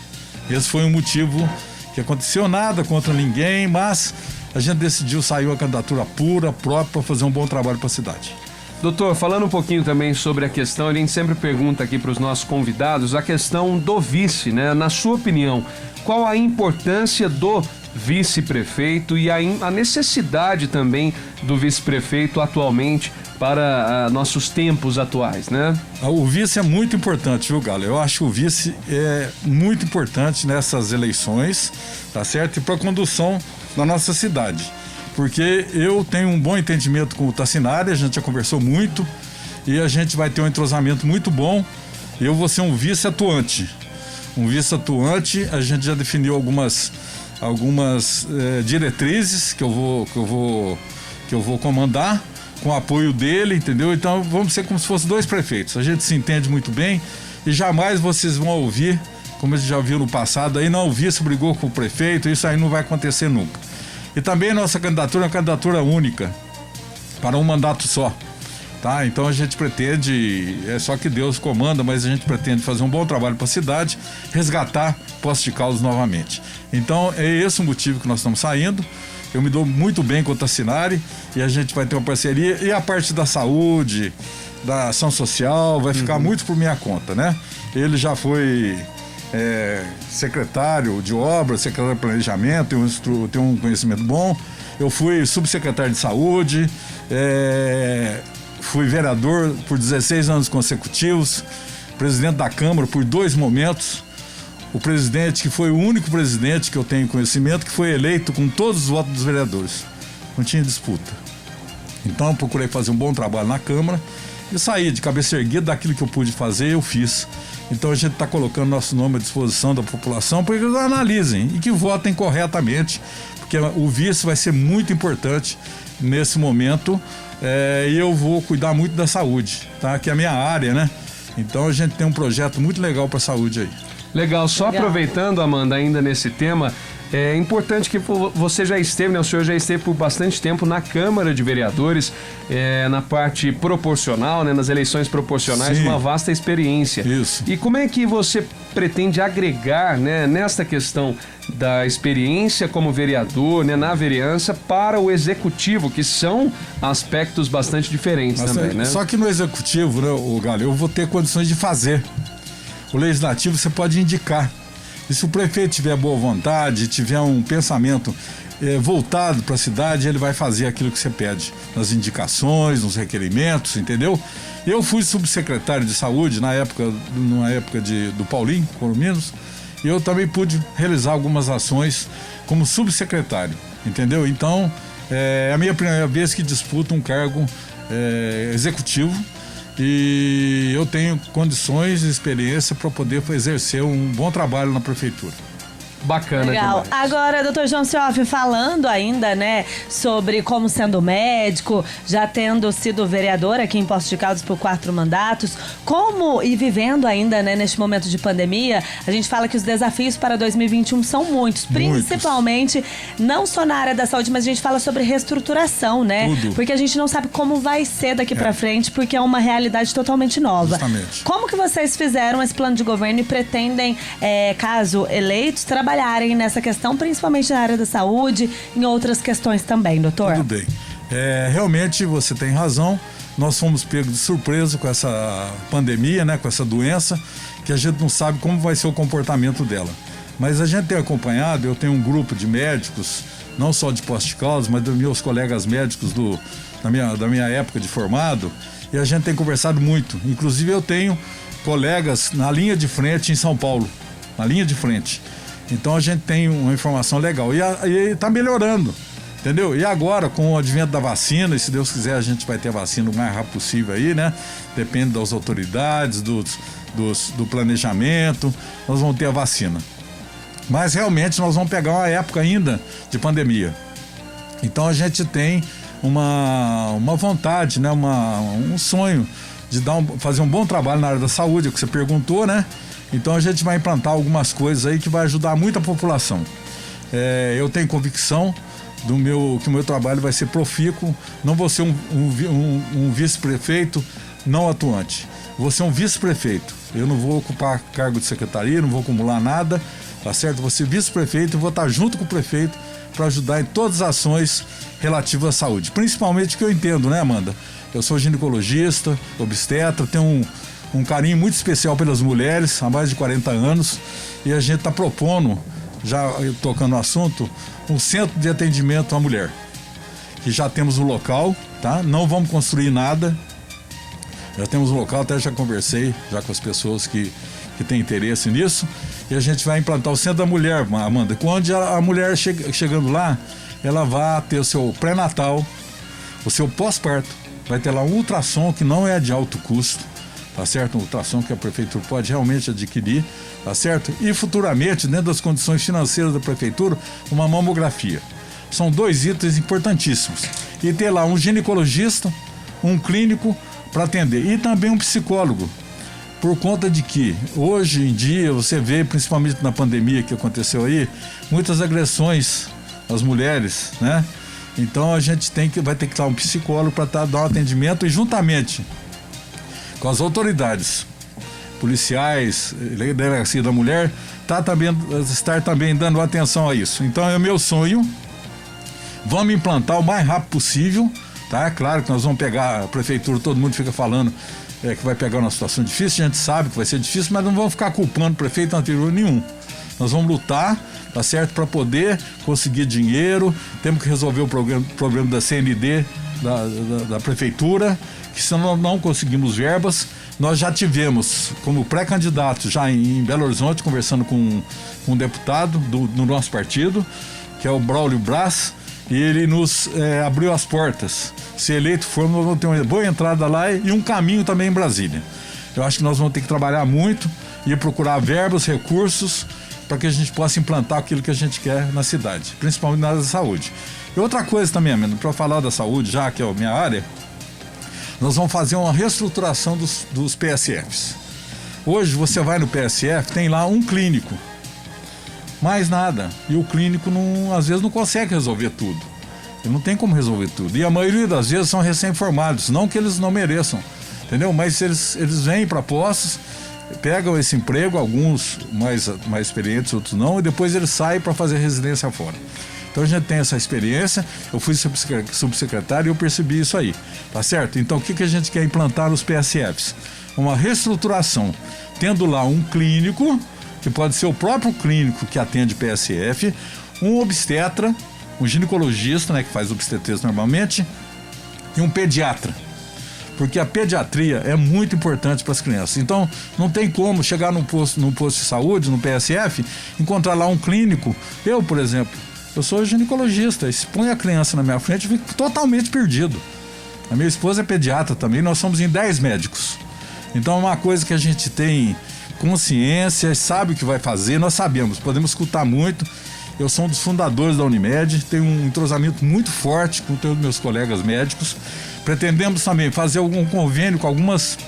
Esse foi um motivo que aconteceu, nada contra ninguém, mas a gente decidiu sair uma candidatura pura, própria, para fazer um bom trabalho para a cidade. Doutor, falando um pouquinho também sobre a questão, a gente sempre pergunta aqui para os nossos convidados a questão do vice, né? Na sua opinião, qual a importância do vice-prefeito e a necessidade também do vice-prefeito atualmente para nossos tempos atuais, né? O vice é muito importante, viu, Galo? Eu acho que o vice é muito importante nessas eleições, tá certo? E para a condução da nossa cidade. Porque eu tenho um bom entendimento com o Tassinari, a gente já conversou muito e a gente vai ter um entrosamento muito bom. Eu vou ser um vice-atuante. Um vice-atuante, a gente já definiu algumas diretrizes que eu vou comandar com o apoio dele, entendeu? Então vamos ser como se fossem dois prefeitos. A gente se entende muito bem e jamais vocês vão ouvir, como a gente já viu no passado, aí não, o vice brigou com o prefeito, isso aí não vai acontecer nunca. E também nossa candidatura é uma candidatura única, para um mandato só, tá? Então a gente pretende, é só que Deus comanda, mas a gente pretende fazer um bom trabalho para a cidade, resgatar Poços de Caldas novamente. Então é esse o motivo que nós estamos saindo. Eu me dou muito bem com o Tassinari e a gente vai ter uma parceria. E a parte da saúde, da ação social, vai ficar muito por minha conta, né? Ele já foi secretário de obras, secretário de planejamento, tem um conhecimento bom. Eu fui subsecretário de saúde, fui vereador por 16 anos consecutivos, presidente da Câmara por 2 momentos. O presidente, que foi o único presidente que eu tenho conhecimento, que foi eleito com todos os votos dos vereadores. Não tinha disputa. Então eu procurei fazer um bom trabalho na Câmara e saí de cabeça erguida daquilo que eu pude fazer, eu fiz. Então a gente está colocando nosso nome à disposição da população para que eles analisem e que votem corretamente, porque o vice vai ser muito importante nesse momento e eu vou cuidar muito da saúde, tá? Que é a minha área, né? Então a gente tem um projeto muito legal para a saúde aí. Legal, só aproveitando, Amanda, ainda nesse tema, é importante que você já esteve, né? O senhor já esteve por bastante tempo na Câmara de Vereadores, na parte proporcional, né? Nas eleições proporcionais, uma vasta experiência. Isso. E como é que você pretende agregar, né, nesta questão da experiência como vereador, né, na vereança, para o executivo, que são aspectos bastante diferentes também, né? Só que no executivo, né, Galo, eu vou ter condições de fazer. O legislativo você pode indicar. E se o prefeito tiver boa vontade, tiver um pensamento voltado para a cidade, ele vai fazer aquilo que você pede, nas indicações, nos requerimentos, entendeu? Eu fui subsecretário de saúde na época do Paulinho Corominos, e eu também pude realizar algumas ações como subsecretário, entendeu? Então, é a minha primeira vez que disputo um cargo executivo, e eu tenho condições e experiência para poder exercer um bom trabalho na prefeitura. Bacana. Legal. Demais. Agora, doutor João Cioff, falando ainda, né, sobre como sendo médico, já tendo sido vereador aqui em Poços de Caldas por 4 mandatos, como e vivendo ainda, né, neste momento de pandemia, a gente fala que os desafios para 2021 são muitos, principalmente não só na área da saúde, mas a gente fala sobre reestruturação, né? Tudo. Porque a gente não sabe como vai ser daqui pra frente, porque é uma realidade totalmente nova. Justamente. Como que vocês fizeram esse plano de governo e pretendem, caso eleitos, trabalharem nessa questão, principalmente na área da saúde, em outras questões também, doutor? Tudo bem. Realmente você tem razão. Nós fomos pegos de surpresa com essa pandemia, né, com essa doença, que a gente não sabe como vai ser o comportamento dela. Mas a gente tem acompanhado, eu tenho um grupo de médicos, não só de Poços de Caldas, mas dos meus colegas médicos da minha época de formado, e a gente tem conversado muito. Inclusive eu tenho colegas na linha de frente em São Paulo, na linha de frente. Então a gente tem uma informação legal e está melhorando. Entendeu? E agora, com o advento da vacina, e se Deus quiser a gente vai ter a vacina o mais rápido possível aí, né? Depende das autoridades, do planejamento, nós vamos ter a vacina. Mas realmente nós vamos pegar uma época ainda de pandemia. Então a gente tem uma vontade, né? Um sonho de fazer um bom trabalho na área da saúde, é o que você perguntou, né? Então a gente vai implantar algumas coisas aí que vai ajudar muito a população. Eu tenho convicção que o meu trabalho vai ser profícuo, não vou ser um vice-prefeito não atuante, vou ser um vice-prefeito. Eu não vou ocupar cargo de secretaria, não vou acumular nada, tá certo? Vou ser vice-prefeito e vou estar junto com o prefeito para ajudar em todas as ações relativas à saúde. Principalmente que eu entendo, né, Amanda? Eu sou ginecologista, obstetra, tenho um carinho muito especial pelas mulheres há mais de 40 anos e a gente está propondo, já tocando no assunto, um centro de atendimento à mulher, que já temos um local, tá? Não vamos construir nada, já temos um local, até já conversei já com as pessoas que têm interesse nisso, e a gente vai implantar o centro da mulher, Amanda, onde a mulher chegando lá, ela vai ter o seu pré-natal, o seu pós-parto, vai ter lá um ultrassom que não é de alto custo, tá certo? Um ultrassom que a prefeitura pode realmente adquirir, tá certo? E futuramente, dentro das condições financeiras da prefeitura, uma mamografia. São 2 itens importantíssimos. E ter lá um ginecologista, um clínico para atender e também um psicólogo. Por conta de que hoje em dia você vê, principalmente na pandemia que aconteceu aí, muitas agressões às mulheres, né? Então a gente vai ter que dar um psicólogo para dar um atendimento e juntamente com as autoridades policiais, delegacia da mulher, estar também dando atenção a isso. Então é o meu sonho, vamos implantar o mais rápido possível, tá? Claro que nós vamos pegar a prefeitura, todo mundo fica falando que vai pegar uma situação difícil, a gente sabe que vai ser difícil, mas não vamos ficar culpando o prefeito anterior nenhum. Nós vamos lutar, tá certo, para poder conseguir dinheiro, temos que resolver o problema da CND, da prefeitura, que se não conseguimos verbas, nós já tivemos como pré-candidato já em Belo Horizonte, conversando com um deputado do nosso partido, que é o Braulio Braz, e ele nos abriu as portas. Se eleito for, nós vamos ter uma boa entrada lá e um caminho também em Brasília. Eu acho que nós vamos ter que trabalhar muito e procurar verbas, recursos, para que a gente possa implantar aquilo que a gente quer na cidade, principalmente na área da saúde. E outra coisa também, para falar da saúde, já que é a minha área, nós vamos fazer uma reestruturação dos PSFs. Hoje você vai no PSF, tem lá um clínico, mais nada. E o clínico às vezes não consegue resolver tudo. Ele não tem como resolver tudo. E a maioria das vezes são recém-formados, não que eles não mereçam, entendeu? Mas eles vêm para postos, pegam esse emprego, alguns mais experientes, outros não, e depois eles saem para fazer residência fora. Então a gente tem essa experiência, eu fui subsecretário e eu percebi isso aí, tá certo? Então o que a gente quer implantar nos PSFs? Uma reestruturação, tendo lá um clínico, que pode ser o próprio clínico que atende PSF, um obstetra, um ginecologista, né, que faz obstetrícia normalmente, e um pediatra. Porque a pediatria é muito importante para as crianças. Então, não tem como chegar num posto de saúde, no PSF, encontrar lá um clínico. Eu, por exemplo, eu sou ginecologista, se põe a criança na minha frente, eu fico totalmente perdido. A minha esposa é pediatra também, nós somos em 10 médicos. Então, é uma coisa que a gente tem consciência, sabe o que vai fazer, nós sabemos, podemos escutar muito. Eu sou um dos fundadores da Unimed, tenho um entrosamento muito forte com todos os meus colegas médicos. Pretendemos também fazer algum convênio com algumas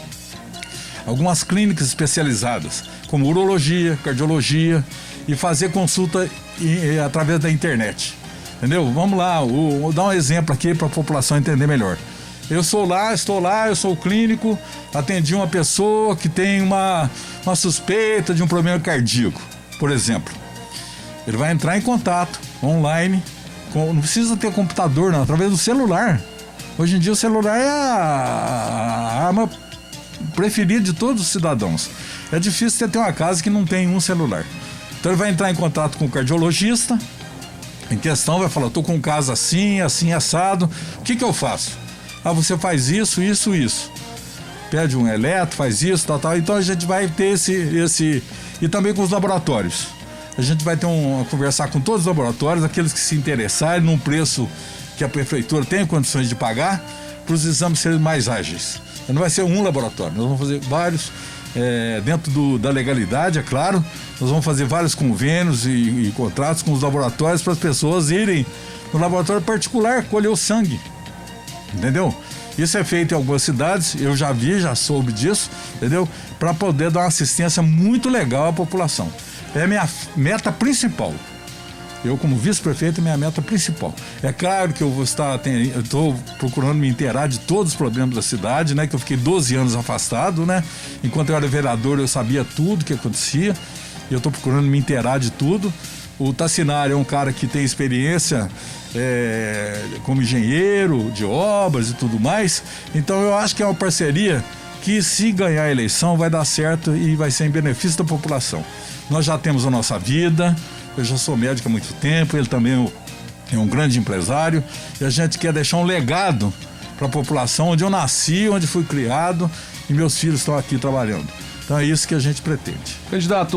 clínicas especializadas, como urologia, cardiologia, e fazer consulta através da internet. Entendeu? Vamos lá, vou dar um exemplo aqui para a população entender melhor. Estou lá, eu sou clínico, atendi uma pessoa que tem uma suspeita de um problema cardíaco, por exemplo. Ele vai entrar em contato online, não precisa ter computador não, através do celular. Hoje em dia o celular é a arma preferida de todos os cidadãos. É difícil você ter uma casa que não tem um celular. Então ele vai entrar em contato com o cardiologista, em questão, vai falar, estou com um caso assim, assim, assado, o que eu faço? Você faz isso. Pede um eletro, faz isso, tal. Então a gente vai ter esse... E também com os laboratórios. A gente vai conversar com todos os laboratórios, aqueles que se interessarem num preço que a prefeitura tem condições de pagar, para os exames serem mais ágeis. Não vai ser um laboratório, nós vamos fazer vários, dentro da legalidade, é claro. Nós vamos fazer vários convênios e contratos com os laboratórios para as pessoas irem no laboratório particular colher o sangue, entendeu? Isso é feito em algumas cidades, eu já vi, já soube disso, entendeu? Para poder dar uma assistência muito legal à população. É a minha meta principal. Eu, como vice-prefeito, é minha meta principal. É claro que eu estou procurando me inteirar de todos os problemas da cidade, né? Que eu fiquei 12 anos afastado, né? Enquanto eu era vereador, eu sabia tudo que acontecia. Eu estou procurando me inteirar de tudo. O Tassinari é um cara que tem experiência como engenheiro de obras e tudo mais. Então eu acho que é uma parceria que, se ganhar a eleição, vai dar certo e vai ser em benefício da população. Nós já temos a nossa vida. Eu já sou médico há muito tempo, ele também é um grande empresário, e a gente quer deixar um legado para a população onde eu nasci, onde fui criado, e meus filhos estão aqui trabalhando. Então é isso que a gente pretende. Candidato,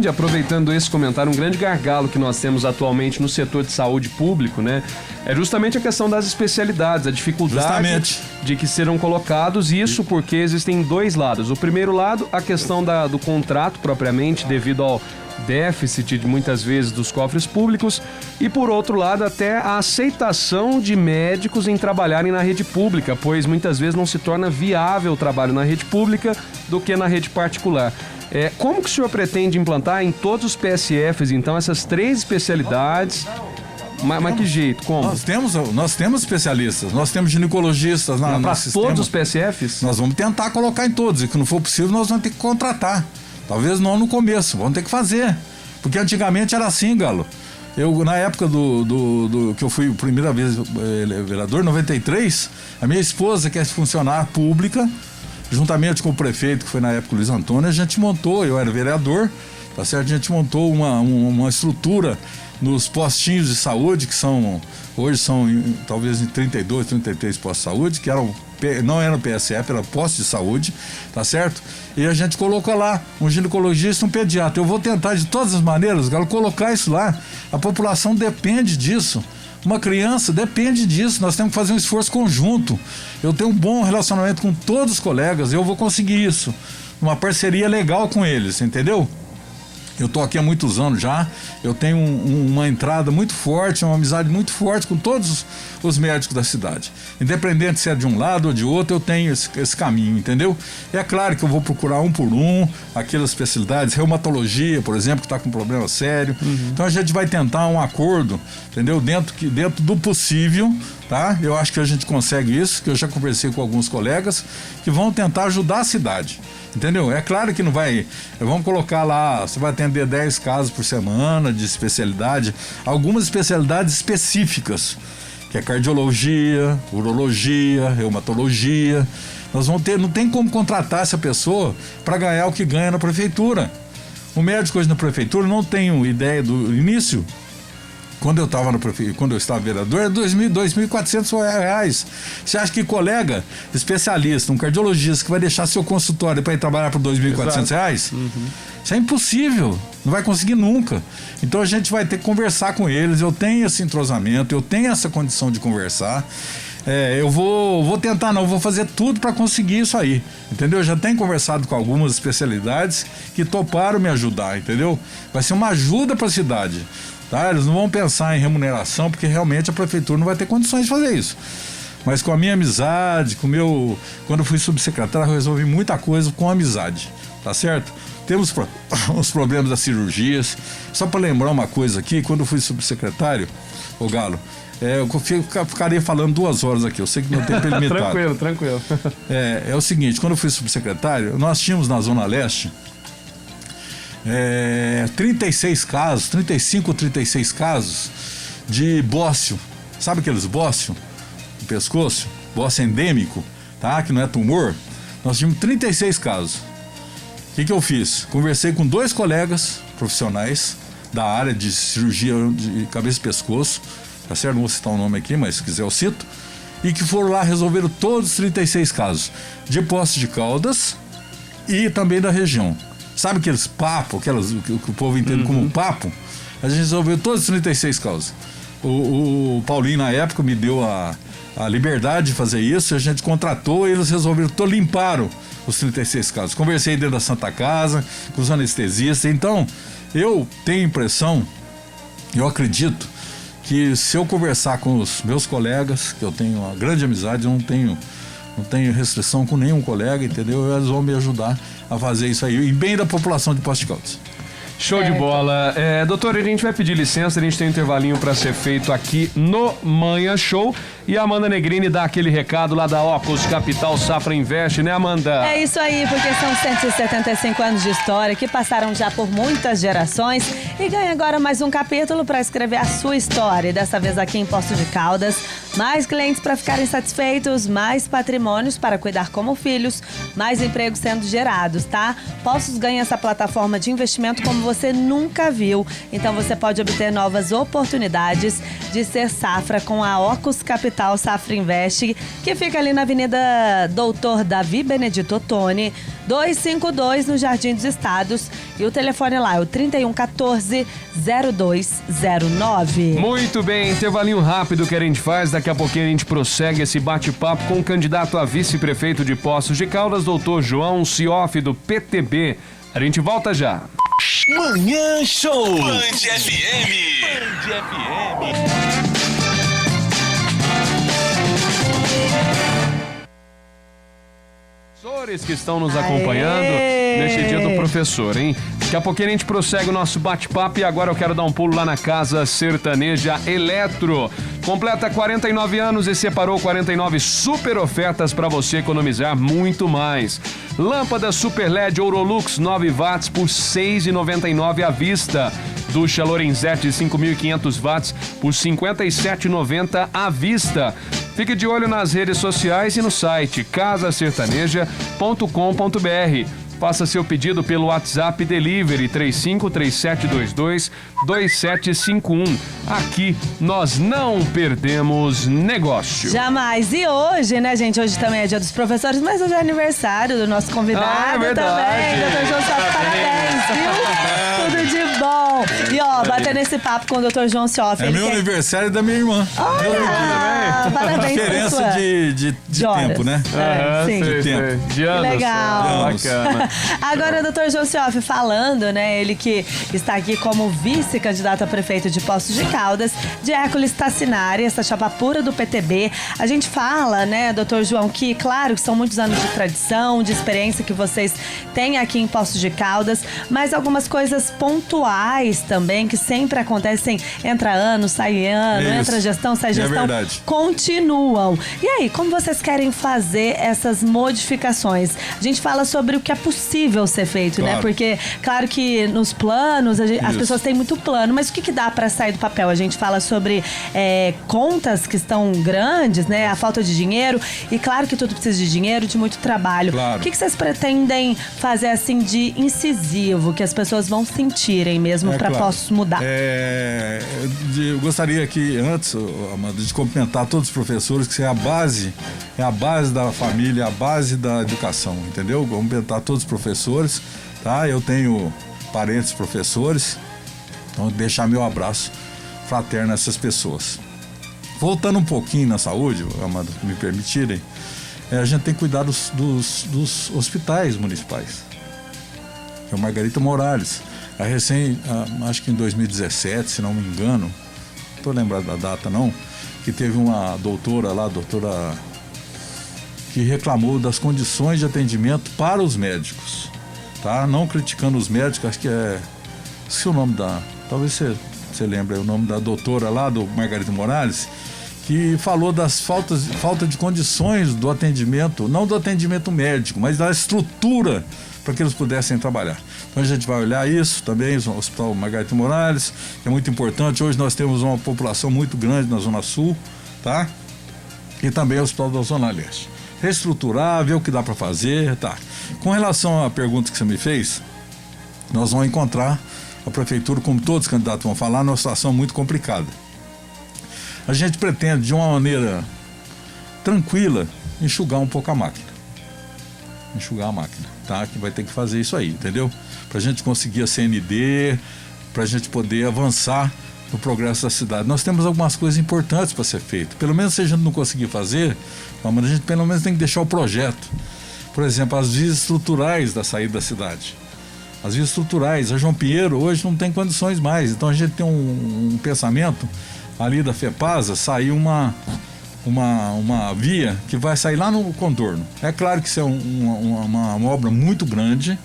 aproveitando esse comentário, um grande gargalo que nós temos atualmente no setor de saúde público, né? É justamente a questão das especialidades, a dificuldade de que serão colocados, isso porque existem dois lados. O primeiro lado, a questão do contrato propriamente, devido ao déficit de muitas vezes dos cofres públicos, e por outro lado até a aceitação de médicos em trabalharem na rede pública, pois muitas vezes não se torna viável o trabalho na rede pública do que na rede particular. Como que o senhor pretende implantar em todos os PSFs, então, essas 3 especialidades? Mas que jeito? Como? Nós temos especialistas, nós temos ginecologistas para todos os PSFs? Nós vamos tentar colocar em todos, e que não for possível nós vamos ter que contratar. Talvez não no começo, vamos ter que fazer. Porque antigamente era assim, Galo. Eu, na época que eu fui a primeira vez vereador, em 93, a minha esposa, que é funcionária pública, juntamente com o prefeito, que foi na época o Luiz Antônio, a gente montou, eu era vereador, tá certo? A gente montou uma estrutura nos postinhos de saúde, que hoje são talvez em 32, 33 postos de saúde, que não era PSF, era posto de saúde, tá certo? E a gente colocou lá um ginecologista e um pediatra. Eu vou tentar de todas as maneiras, Galo, colocar isso lá. A população depende disso. Uma criança depende disso. Nós temos que fazer um esforço conjunto. Eu tenho um bom relacionamento com todos os colegas, eu vou conseguir isso. Uma parceria legal com eles, entendeu? Eu estou aqui há muitos anos já, eu tenho uma entrada muito forte, uma amizade muito forte com todos os médicos da cidade. Independente se é de um lado ou de outro, eu tenho esse caminho, entendeu? É claro que eu vou procurar um por um, aquelas especialidades, reumatologia, por exemplo, que está com um problema sério. Então a gente vai tentar um acordo, entendeu? Dentro do possível, tá? Eu acho que a gente consegue isso, que eu já conversei com alguns colegas que vão tentar ajudar a cidade. Entendeu? É claro que não vai. Vamos colocar lá, você vai atender 10 casos por semana de especialidade, algumas especialidades específicas, que é cardiologia, urologia, reumatologia. Nós vamos ter, não tem como contratar essa pessoa para ganhar o que ganha na prefeitura. O médico hoje na prefeitura, não tenho ideia do início. Quando eu estava vereador, era R$2.400. Você acha que colega especialista, um cardiologista que vai deixar seu consultório para ir trabalhar por R$2.400? Isso é impossível, não vai conseguir nunca. Então a gente vai ter que conversar com eles. Eu tenho esse entrosamento, eu tenho essa condição de conversar. Eu vou tentar, não, vou fazer tudo para conseguir isso aí, entendeu? Eu já tenho conversado com algumas especialidades que toparam me ajudar, entendeu? Vai ser uma ajuda para a cidade. Tá? Eles não vão pensar em remuneração, porque realmente a prefeitura não vai ter condições de fazer isso. Mas com a minha amizade, quando eu fui subsecretário, eu resolvi muita coisa com amizade, tá certo? Temos os problemas das cirurgias. Só para lembrar uma coisa aqui, quando eu fui subsecretário, ô Galo, eu ficaria falando 2 horas aqui, eu sei que meu tempo é limitado. Tranquilo. É o seguinte, quando eu fui subsecretário, nós tínhamos na Zona Leste 35 ou 36 casos de bócio. Sabe aqueles bócio no pescoço? Bócio endêmico, tá? Que não é tumor. Nós tínhamos 36 casos. O que eu fiz? Conversei com 2 colegas profissionais da área de cirurgia de cabeça e pescoço, tá certo? Não vou citar o nome aqui, mas se quiser eu cito. E que foram lá, resolveram todos os 36 casos de Poços de Caldas e também da região. sabe aqueles papos, que o povo entende como papo? A gente resolveu todas as 36 causas. O Paulinho, na época, me deu a liberdade de fazer isso, a gente contratou e eles resolveram, limparam os 36 casos. Conversei dentro da Santa Casa, com os anestesistas. Então, eu tenho impressão, eu acredito, que se eu conversar com os meus colegas, que eu tenho uma grande amizade, eu não tenho restrição com nenhum colega, entendeu? Eles vão me ajudar a fazer isso aí, em bem da população de Poços de Caldas. Show de bola. Doutor, a gente vai pedir licença, a gente tem um intervalinho para ser feito aqui no Manhã Show. E a Amanda Negrini dá aquele recado lá da Ocus Capital Safra Invest, né, Amanda? É isso aí, porque são 175 anos de história que passaram já por muitas gerações e ganha agora mais um capítulo para escrever a sua história. E dessa vez aqui em Poços de Caldas, mais clientes para ficarem satisfeitos, mais patrimônios para cuidar como filhos, mais empregos sendo gerados, tá? Poços ganha essa plataforma de investimento como você nunca viu. Então você pode obter novas oportunidades de ser safra com a Ocus Capital Safra Invest, que fica ali na Avenida Doutor Davi Benedito Ottoni, 252 no Jardim dos Estados. E o telefone lá é o 3114-0209. Muito bem, intervalinho rápido que a gente faz. Daqui a pouquinho a gente prossegue esse bate-papo com o candidato a vice-prefeito de Poços de Caldas, doutor João Cioff, do PTB. A gente volta já. Manhã Show. Band FM. Professores que estão nos acompanhando neste dia do professor, hein? Daqui a pouquinho a gente prossegue o nosso bate-papo e agora eu quero dar um pulo lá na Casa Sertaneja Eletro. Completa 49 anos e separou 49 super ofertas para você economizar muito mais. Lâmpada Super LED Ourolux 9 watts por R$ 6,99 à vista. Ducha Lorenzetti 5.500 watts por R$ 57,90 à vista. Fique de olho nas redes sociais e no site casasertaneja.com.br. Faça seu pedido pelo WhatsApp Delivery 3537222751. Aqui nós não perdemos negócio. Jamais. E hoje, né, gente? Hoje também é dia dos professores, mas hoje é aniversário do nosso convidado também. Doutor João Cioff, parabéns, viu? Tudo de bom. E ó, batendo esse papo com o doutor João Cioff. É meu aniversário e da minha irmã. Olha, parabéns. Diferença de tempo, né? Sim. De tempo. De anos. Legal. Bacana. Agora, doutor João Cioff, falando, né? Ele que está aqui como vice-candidato a prefeito de Poços de Caldas, de Hércules Tassinari, essa chapa pura do PTB. A gente fala, né, doutor João, que claro que são muitos anos de tradição, de experiência que vocês têm aqui em Poços de Caldas, mas algumas coisas pontuais também, que sempre acontecem, entra ano, sai ano, entra gestão, sai gestão, continuam. E aí, como vocês querem fazer essas modificações? A gente fala sobre o que é possível ser feito, né? Porque, claro que nos planos, as pessoas têm muito plano, mas o que dá para sair do papel? A gente fala sobre contas que estão grandes, né? A falta de dinheiro, e claro que tudo precisa de dinheiro, de muito trabalho. Claro. O que vocês pretendem fazer, assim, de incisivo, que as pessoas vão sentirem mesmo para Poços mudar? Eu gostaria aqui, antes, Amanda, de cumprimentar todos os professores, que é a base da família, a base da educação, entendeu? Cumprimentar todos os professores, tá? Eu tenho parentes professores, então deixar meu abraço fraterno a essas pessoas. Voltando um pouquinho na saúde, Amanda, me permitirem, a gente tem que cuidar dos hospitais municipais. É o Margarita Morales. Acho que em 2017, se não me engano, não estou lembrado da data não, que teve uma doutora que reclamou das condições de atendimento para os médicos, tá? Não criticando os médicos, acho que esqueci o nome talvez você lembre o nome da doutora lá, do Margarita Morales, que falou das falta de condições do atendimento, não do atendimento médico, mas da estrutura para que eles pudessem trabalhar. Então a gente vai olhar isso também, o Hospital Margarita Morales, que é muito importante. Hoje nós temos uma população muito grande na Zona Sul, tá? E também o Hospital da Zona Leste. Reestruturar, ver o que dá para fazer, tá? Com relação à pergunta que você me fez, nós vamos encontrar a prefeitura, como todos os candidatos vão falar, numa situação muito complicada. A gente pretende, de uma maneira tranquila, enxugar um pouco a máquina. enxugar a máquina, tá? Que vai ter que fazer isso aí, entendeu? Pra gente conseguir a CND, pra gente poder avançar no progresso da cidade. Nós temos algumas coisas importantes para ser feito. Pelo menos se a gente não conseguir fazer, mas a gente pelo menos tem que deixar o projeto. Por exemplo, as vias estruturais da saída da cidade. As vias estruturais, a João Pinheiro hoje não tem condições mais. Então a gente tem um pensamento ali da FEPASA, sair uma via que vai sair lá no contorno. É claro que isso é uma obra muito grande,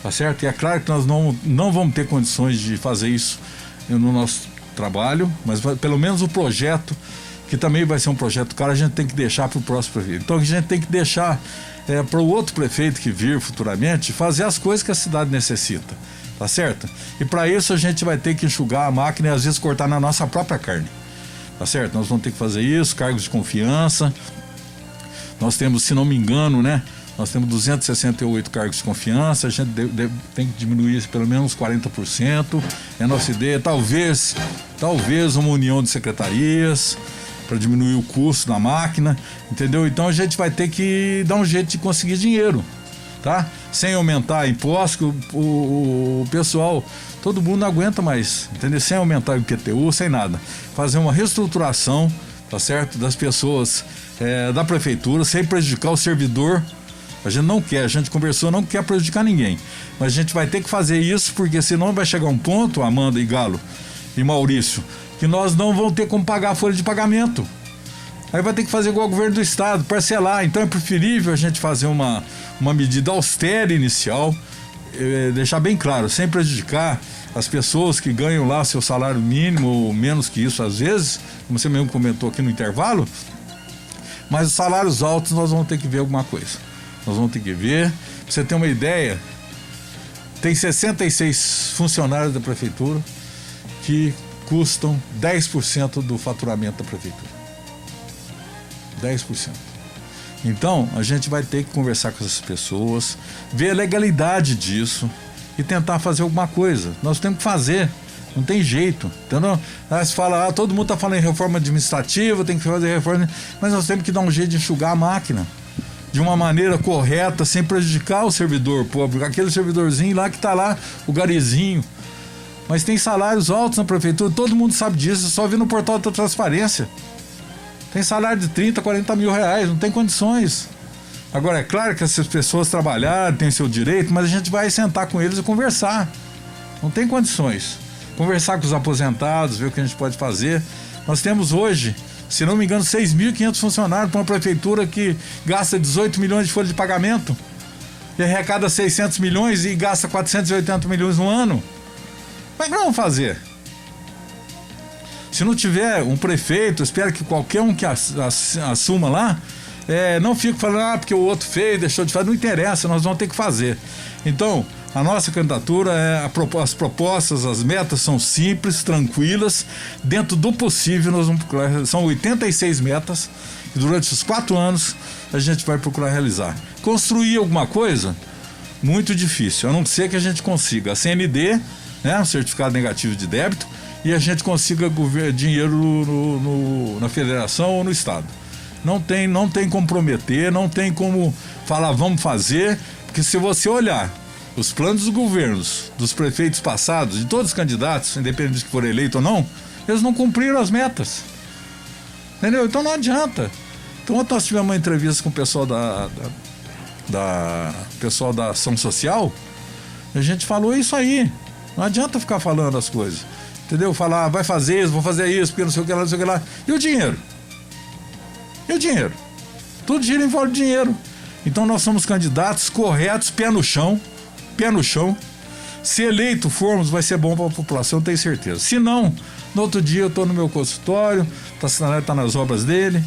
tá certo? E é claro que nós não vamos ter condições de fazer isso no nosso trabalho, mas pelo menos o projeto, que também vai ser um projeto caro, a gente tem que deixar para o próximo prefeito. Então a gente tem que deixar para o outro prefeito que vir futuramente fazer as coisas que a cidade necessita, tá certo? E para isso a gente vai ter que enxugar a máquina e às vezes cortar na nossa própria carne, tá certo? Nós vamos ter que fazer isso, cargos de confiança. Nós temos, se não me engano, né? Nós temos 268 cargos de confiança, a gente tem que diminuir isso pelo menos 40%. É a nossa ideia, talvez uma união de secretarias para diminuir o custo da máquina, entendeu? Então a gente vai ter que dar um jeito de conseguir dinheiro, tá? Sem aumentar impostos, o pessoal, todo mundo não aguenta mais, entendeu? Sem aumentar o IPTU, sem nada. Fazer uma reestruturação, tá certo? Das pessoas da prefeitura, sem prejudicar o servidor. A gente não quer, a gente conversou, não quer prejudicar ninguém. Mas a gente vai ter que fazer isso, porque senão vai chegar um ponto, Amanda e Galo e Maurício, que nós não vamos ter como pagar a folha de pagamento. Aí vai ter que fazer igual o governo do estado, parcelar. Então é preferível a gente fazer uma medida austera inicial, deixar bem claro, sem prejudicar as pessoas que ganham lá seu salário mínimo, ou menos que isso às vezes, como você mesmo comentou aqui no intervalo. Mas os salários altos nós vamos ter que ver alguma coisa. Nós vamos ter que ver. Pra você ter uma ideia, tem 66 funcionários da prefeitura que custam 10% do faturamento da prefeitura. 10%. Então, a gente vai ter que conversar com essas pessoas, ver a legalidade disso e tentar fazer alguma coisa. Nós temos que fazer. Não tem jeito, entendeu? Aí você fala, todo mundo está falando em reforma administrativa, tem que fazer reforma, mas nós temos que dar um jeito de enxugar a máquina de uma maneira correta, sem prejudicar o servidor público, aquele servidorzinho lá que está lá, o garizinho. Mas tem salários altos na prefeitura, todo mundo sabe disso, só vi no portal da transparência. Tem salário de 30, 40 mil reais, não tem condições. Agora, é claro que essas pessoas trabalharam, têm seu direito, mas a gente vai sentar com eles e conversar. Não tem condições. Conversar com os aposentados, ver o que a gente pode fazer. Nós temos hoje, se não me engano, 6.500 funcionários para uma prefeitura que gasta 18 milhões de folha de pagamento e arrecada 600 milhões e gasta 480 milhões no ano. Como é que nós vamos fazer? Se não tiver um prefeito, espero que qualquer um que assuma lá, não fique falando, porque o outro fez, deixou de fazer, não interessa, nós vamos ter que fazer. Então, a nossa candidatura, as propostas, as metas são simples, tranquilas, dentro do possível, são 86 metas, e durante os 4 anos a gente vai procurar realizar. Construir alguma coisa, muito difícil, a não ser que a gente consiga a CND, né, um certificado negativo de débito, e a gente consiga dinheiro na federação ou no estado. Não tem como prometer, não tem como falar vamos fazer, porque se você olhar os planos dos governos, dos prefeitos passados, de todos os candidatos, independente de que for eleito ou não, eles não cumpriram as metas. Entendeu? Então não adianta. Então ontem nós tivemos uma entrevista com o pessoal pessoal da ação social, e a gente falou isso aí. Não adianta ficar falando as coisas. Entendeu? Falar, vai fazer isso, vou fazer isso, porque não sei o que lá, não sei o que lá. E o dinheiro? E o dinheiro? Tudo gira em volta de dinheiro. Então nós somos candidatos corretos, pé no chão. Se eleito formos, vai ser bom para a população, tenho certeza. Se não, no outro dia eu estou no meu consultório, está nas obras dele,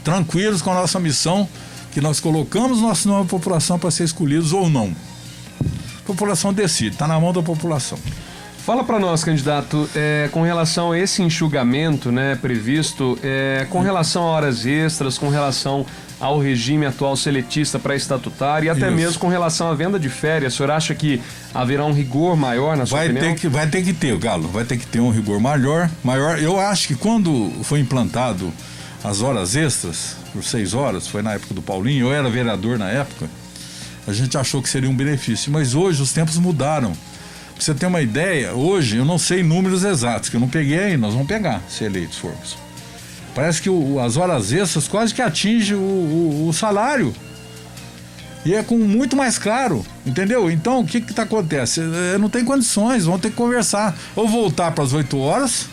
tranquilos com a nossa missão, que nós colocamos nosso nome à população para ser escolhidos ou não. A população decide, está na mão da população. Fala para nós, candidato, com relação a esse enxugamento, né, previsto, com relação a horas extras, com relação ao regime atual seletista pré-estatutário e até mesmo com relação à venda de férias, o senhor acha que haverá um rigor maior na sua opinião? Vai ter que ter, Galo, vai ter que ter um rigor maior. Eu acho que quando foi implantado as horas extras, por 6 horas, foi na época do Paulinho, eu era vereador na época, A gente achou que seria um benefício, mas hoje os tempos mudaram. Pra você ter uma ideia, hoje eu não sei números exatos, que eu não peguei ainda, nós vamos pegar, se eleitos formos. Parece que as horas extras quase que atinge o salário. E é com muito mais caro, entendeu? Então, o que acontece? Não tem condições, vão ter que conversar. Ou voltar para as 8 horas,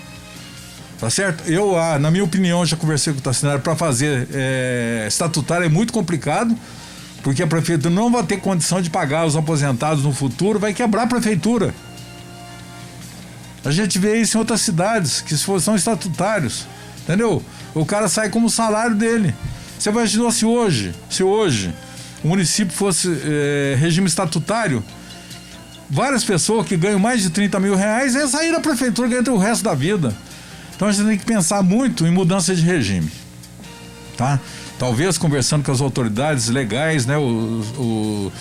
tá certo? Eu, na minha opinião, já conversei com o Tassinari, para fazer estatutário é muito complicado, porque a prefeitura não vai ter condição de pagar os aposentados no futuro, vai quebrar a prefeitura. A gente vê isso em outras cidades, que são estatutários, entendeu? O cara sai como o salário dele. Você imaginou se hoje o município fosse regime estatutário, várias pessoas que ganham mais de 30 mil reais iam sair da prefeitura ganhando o resto da vida. Então a gente tem que pensar muito em mudança de regime, tá? Talvez conversando com as autoridades legais, né, o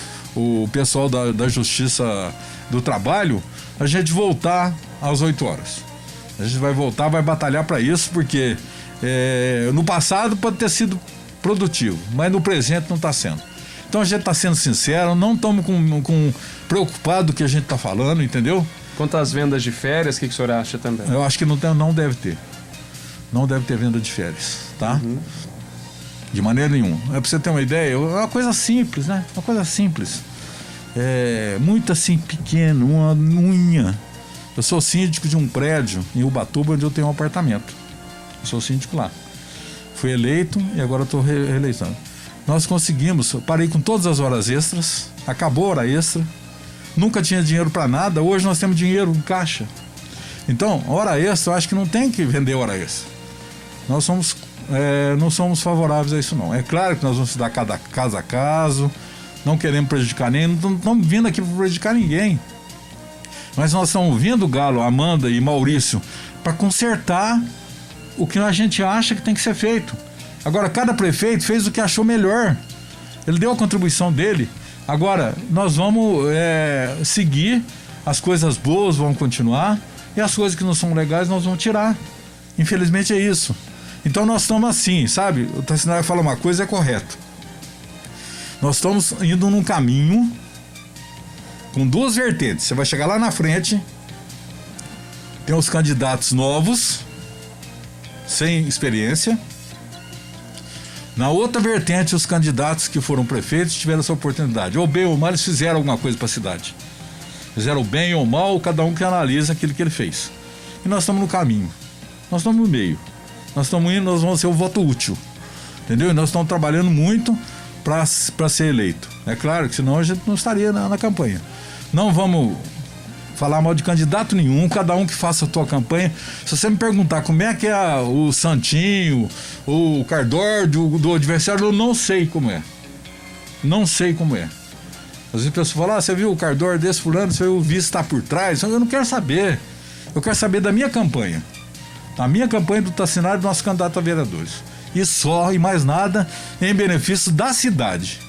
pessoal da Justiça do Trabalho, a gente voltar às 8 horas. A gente vai voltar, vai batalhar para isso, porque no passado pode ter sido produtivo, mas no presente não está sendo. Então a gente está sendo sincero, não estamos preocupados do que a gente está falando, entendeu? Quanto às vendas de férias, o que o senhor acha também? Eu acho que não deve ter. Não deve ter venda de férias, tá? Uhum. De maneira nenhuma. É pra você ter uma ideia, é uma coisa simples, né? Uma coisa simples. Muito assim, pequeno, uma unha. Eu sou síndico de um prédio em Ubatuba, onde eu tenho um apartamento. Eu sou síndico lá. Fui eleito e agora estou reeleitando. Nós conseguimos, eu parei com todas as horas extras, acabou a hora extra, nunca tinha dinheiro para nada, hoje nós temos dinheiro em caixa. Então, hora extra, eu acho que não tem que vender hora extra. Nós não somos favoráveis a isso não. É claro que nós vamos estudar cada caso a caso, não queremos prejudicar ninguém, não estamos vindo aqui para prejudicar ninguém. Mas nós estamos vindo, Galo, Amanda e Maurício, para consertar o que a gente acha que tem que ser feito. Agora, cada prefeito fez o que achou melhor. Ele deu a contribuição dele. Agora, nós vamos seguir, as coisas boas vão continuar e as coisas que não são legais nós vamos tirar. Infelizmente é isso. Então nós estamos assim, sabe? O Tassinari fala uma coisa, é correto. Nós estamos indo num caminho com duas vertentes. Você vai chegar lá na frente, tem os candidatos novos, sem experiência. Na outra vertente, os candidatos que foram prefeitos tiveram essa oportunidade. Ou bem ou mal, eles fizeram alguma coisa para a cidade. Fizeram bem ou mal, cada um que analisa aquilo que ele fez. E nós estamos no caminho. Nós estamos no meio. Nós estamos indo, nós vamos ser o voto útil. Entendeu? E nós estamos trabalhando muito para ser eleito. É claro que senão a gente não estaria na campanha. Não vamos falar mal de candidato nenhum, cada um que faça a tua campanha. Se você me perguntar como é que é o Santinho, o Cardor do adversário, eu não sei como é. Não sei como é. Às vezes a pessoa fala, você viu o Cardor desse fulano, você viu o vice está por trás. Eu não quero saber. Eu quero saber da minha campanha. A minha campanha do Tassinari, do nosso candidato a vereadores. E só, e mais nada, em benefício da cidade.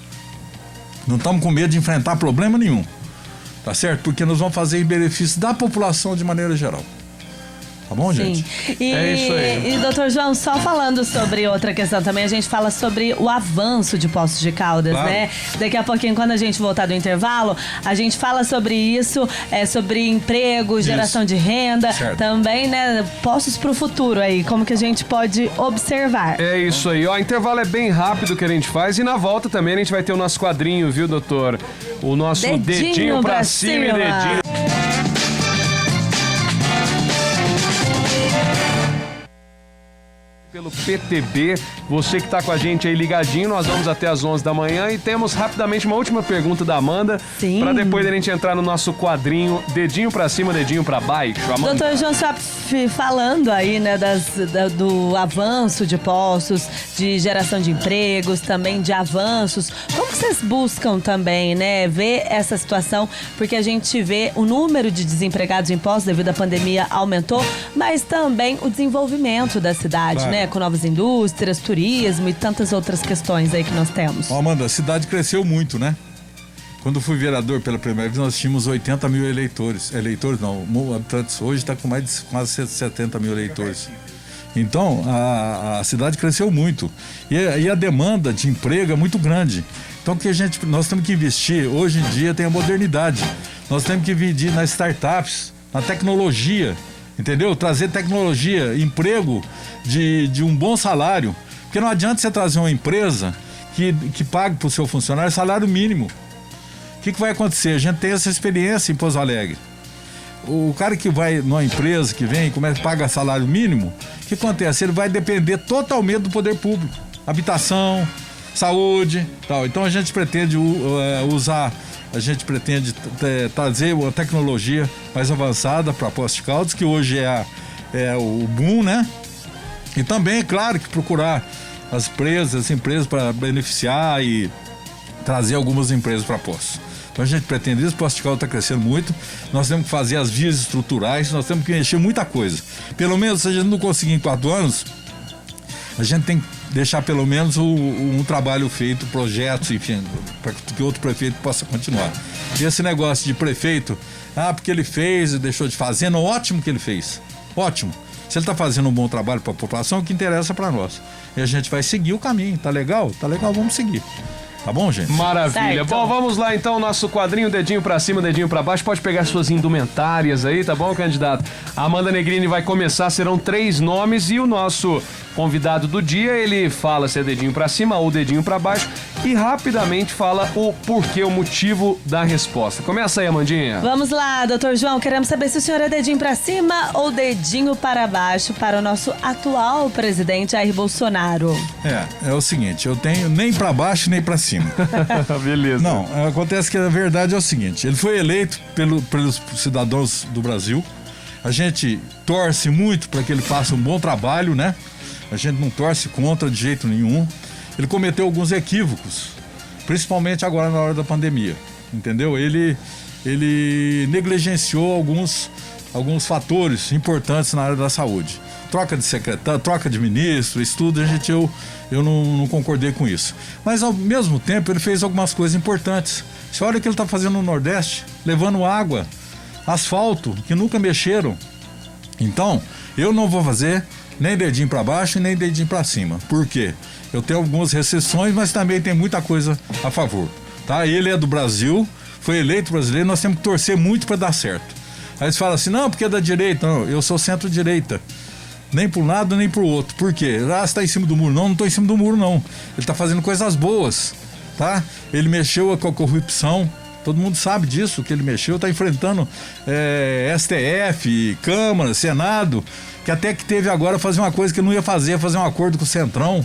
Não estamos com medo de enfrentar problema nenhum. Tá certo? Porque nós vamos fazer em benefício da população de maneira geral. Tá bom, gente? É isso aí. E, doutor João, só falando sobre outra questão também, a gente fala sobre o avanço de Poços de Caldas, claro, né? Daqui a pouquinho, quando a gente voltar do intervalo, a gente fala sobre isso, sobre emprego, geração de renda, certo, também, né? Postos pro futuro aí, como que a gente pode observar. É isso aí, ó, intervalo é bem rápido que a gente faz e na volta também a gente vai ter o nosso quadrinho, viu, doutor? O nosso dedinho pra cima e dedinho... Pelo PTB, você que está com a gente aí ligadinho, nós vamos até as 11 da manhã e temos rapidamente uma última pergunta da Amanda, para depois a gente entrar no nosso quadrinho dedinho para cima, dedinho para baixo. Amanda. Doutor João, falando aí, né, do avanço de postos, de geração de empregos, também de avanços, como que vocês buscam também, né, ver essa situação, porque a gente vê o número de desempregados em postos devido à pandemia aumentou, mas também o desenvolvimento da cidade, claro, né? Com novas indústrias, turismo e tantas outras questões aí que nós temos. Amanda, a cidade cresceu muito, né? Quando eu fui vereador pela primeira vez, nós tínhamos 80 mil eleitores. Eleitores não, habitantes. Hoje está com mais de quase 70 mil eleitores. Então, a cidade cresceu muito. E a demanda de emprego é muito grande. Então, nós temos que investir, hoje em dia tem a modernidade. Nós temos que investir nas startups, na tecnologia, entendeu? Trazer tecnologia, emprego de um bom salário. Porque não adianta você trazer uma empresa que pague para o seu funcionário salário mínimo. O que vai acontecer? A gente tem essa experiência em Pouso Alegre. O cara que vai numa empresa, que vem e paga salário mínimo, o que acontece? Ele vai depender totalmente do poder público. Habitação, saúde, tal. Então a gente pretende trazer uma tecnologia mais avançada para Poços de Caldas, que hoje é o boom, né? E também, é claro, que procurar as empresas para beneficiar e trazer algumas empresas para Poços. Então a gente pretende isso, Poços de Caldas está crescendo muito, nós temos que fazer as vias estruturais, nós temos que mexer muita coisa. Pelo menos, se a gente não conseguir em 4 anos, a gente tem que deixar pelo menos um trabalho feito, projetos, enfim, para que outro prefeito possa continuar. E esse negócio de prefeito, porque ele fez e deixou de fazer, não, ótimo que ele fez, ótimo. Se ele está fazendo um bom trabalho para a população, é o que interessa para nós. E a gente vai seguir o caminho, tá legal? Tá legal, vamos seguir. Tá bom, gente? Maravilha. Certo. Bom, vamos lá então, nosso quadrinho, dedinho pra cima, dedinho pra baixo. Pode pegar suas indumentárias aí, tá bom, candidato? A Amanda Negrini vai começar, serão 3 nomes e o nosso convidado do dia, ele fala se é dedinho pra cima ou dedinho pra baixo e rapidamente fala o porquê, o motivo da resposta. Começa aí, Amandinha. Vamos lá, doutor João, queremos saber se o senhor é dedinho pra cima ou dedinho para baixo para o nosso atual presidente Jair Bolsonaro. É o seguinte, eu tenho nem pra baixo nem pra cima. Beleza. Não, acontece que a verdade é o seguinte, ele foi eleito pelos cidadãos do Brasil, a gente torce muito para que ele faça um bom trabalho, né? A gente não torce contra de jeito nenhum. Ele cometeu alguns equívocos, principalmente agora na hora da pandemia, entendeu? Ele negligenciou alguns fatores importantes na área da saúde. Troca de secretário, troca de ministro, isso tudo, eu não concordei com isso. Mas ao mesmo tempo ele fez algumas coisas importantes. Você olha o que ele está fazendo no Nordeste, levando água, asfalto, que nunca mexeram. Então, eu não vou fazer nem dedinho para baixo e nem dedinho para cima. Por quê? Eu tenho algumas restrições, mas também tem muita coisa a favor. Tá? Ele é do Brasil, foi eleito brasileiro, nós temos que torcer muito para dar certo. Aí eles falam assim, não, porque é da direita. Não, eu sou centro-direita. Nem para um lado, nem para o outro. Por quê? Você está em cima do muro. Não estou em cima do muro, não. Ele está fazendo coisas boas, tá? Ele mexeu com a corrupção. Todo mundo sabe disso, que ele mexeu. Está enfrentando STF, Câmara, Senado, que até que teve agora fazer uma coisa que ele não ia fazer um acordo com o Centrão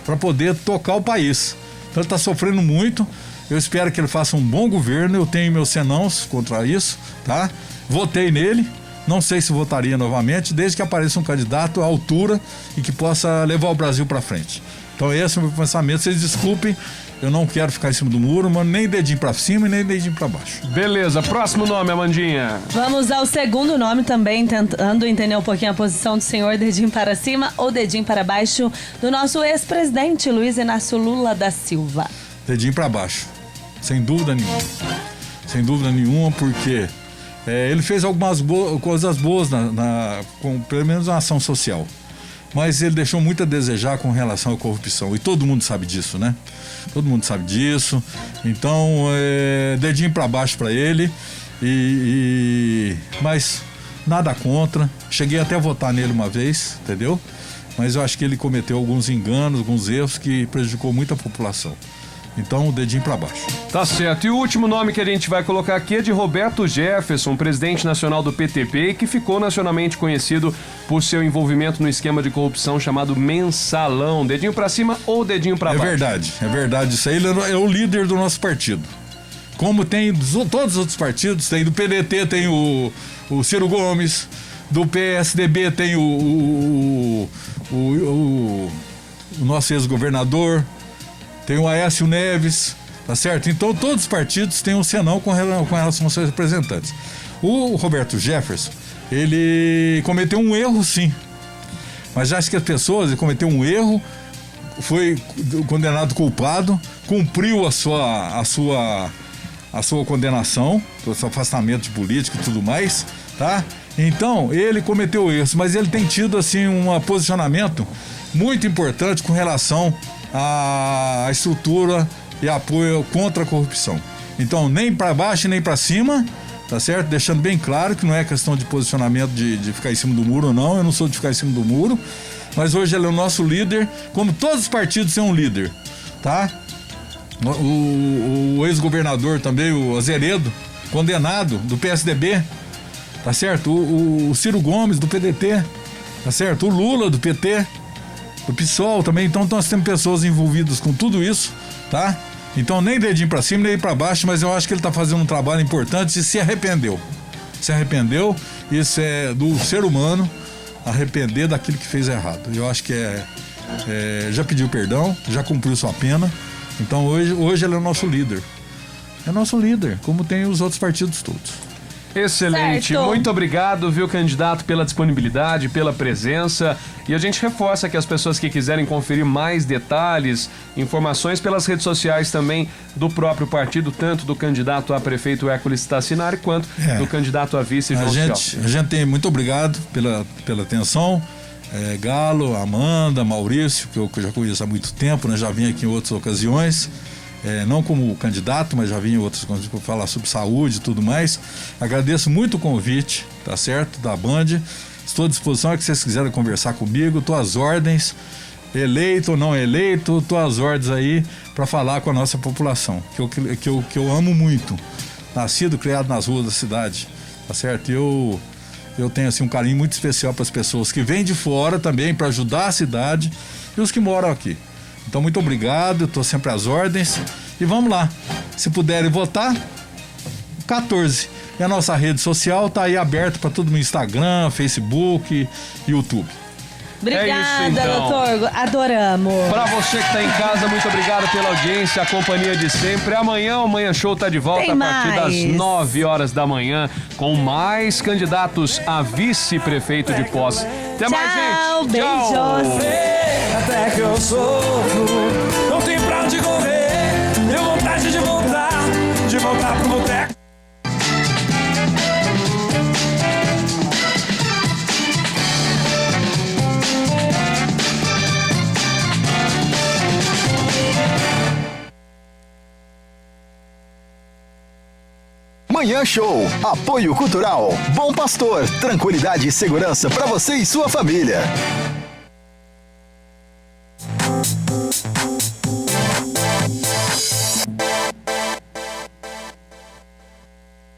para poder tocar o país. Então ele está sofrendo muito. Eu espero que ele faça um bom governo. Eu tenho meus senãos contra isso, tá? Votei nele. Não sei se votaria novamente, desde que apareça um candidato à altura e que possa levar o Brasil para frente. Então esse é o meu pensamento. Vocês desculpem, eu não quero ficar em cima do muro, mas nem dedinho para cima e nem dedinho para baixo. Beleza, próximo nome, Amandinha. Vamos ao segundo nome também, tentando entender um pouquinho a posição do senhor, dedinho para cima ou dedinho para baixo, do nosso ex-presidente Luiz Inácio Lula da Silva. Dedinho para baixo, sem dúvida nenhuma. Sem dúvida nenhuma, porque ele fez algumas coisas boas, pelo menos na ação social. Mas ele deixou muito a desejar com relação à corrupção. E todo mundo sabe disso, né? Todo mundo sabe disso. Então, dedinho para baixo para ele. Mas nada contra. Cheguei até a votar nele uma vez, entendeu? Mas eu acho que ele cometeu alguns enganos, alguns erros que prejudicou muito a população. Então, o dedinho para baixo. Tá certo. E o último nome que a gente vai colocar aqui é de Roberto Jefferson, presidente nacional do PTP, que ficou nacionalmente conhecido por seu envolvimento no esquema de corrupção chamado Mensalão. Dedinho para cima ou dedinho para baixo? É verdade. Isso aí, ele é o líder do nosso partido. Como tem todos os outros partidos, tem do PDT, tem o Ciro Gomes, do PSDB tem o nosso ex-governador, tem o Aécio Neves, tá certo? Então todos os partidos têm um senão com relação aos seus representantes. O Roberto Jefferson, ele cometeu um erro, sim. Mas acho que as pessoas, ele cometeu um erro, foi condenado culpado, cumpriu a sua condenação, o seu afastamento de político e tudo mais, tá? Então, ele cometeu isso, mas ele tem tido, assim, um posicionamento muito importante com relação à estrutura e apoio contra a corrupção. Então, nem para baixo nem para cima, tá certo? Deixando bem claro que não é questão de posicionamento de ficar em cima do muro, não. Eu não sou de ficar em cima do muro, mas hoje ele é o nosso líder, como todos os partidos têm um líder, tá? O ex-governador também, o Azeredo, condenado do PSDB, tá certo? O Ciro Gomes, do PDT, tá certo? O Lula, do PT, do PSOL também. Então nós temos pessoas envolvidas com tudo isso, tá? Então nem dedinho pra cima, nem pra baixo, mas eu acho que ele tá fazendo um trabalho importante e se arrependeu. Se arrependeu, isso é do ser humano, arrepender daquilo que fez errado. Eu acho que já pediu perdão, já cumpriu sua pena. Então hoje ele é o nosso líder. É nosso líder, como tem os outros partidos todos. Excelente, Certo. Muito obrigado, viu, candidato, pela disponibilidade, pela presença. E a gente reforça que as pessoas que quiserem conferir mais detalhes, informações pelas redes sociais também do próprio partido, tanto do candidato a prefeito Hércules Tassinari, quanto do candidato a vice João Cioffi. A gente tem muito obrigado pela atenção. Galo, Amanda, Maurício, que eu já conheço há muito tempo, né? Já vim aqui em outras ocasiões. Não como candidato, mas já vim em outras coisas para falar sobre saúde e tudo mais. Agradeço muito o convite, tá certo? Da Band. Estou à disposição, é que vocês quiserem conversar comigo, estou às ordens, eleito ou não eleito, estou às ordens aí para falar com a nossa população, que eu amo muito. Nascido, criado nas ruas da cidade, tá certo? Eu tenho assim um carinho muito especial para as pessoas que vêm de fora também para ajudar a cidade e os que moram aqui. Então, muito obrigado, estou sempre às ordens. E vamos lá, se puderem votar, 14. E a nossa rede social está aí aberta para todo mundo, Instagram, Facebook, YouTube. Obrigada, É isso, então. doutor. Adoramos. Para você que está em casa, muito obrigado pela audiência, a companhia de sempre. Amanhã o Manhã Show tá de volta Tem a partir das mais. 9 horas da manhã, com mais candidatos a vice-prefeito de Poços. Até mais, Tchau, gente. beijos. Até que eu sofro, não tem pra onde correr. Deu vontade de voltar pro boteco. Manhã Show. Apoio Cultural. Bom Pastor. Tranquilidade e segurança para você e sua família.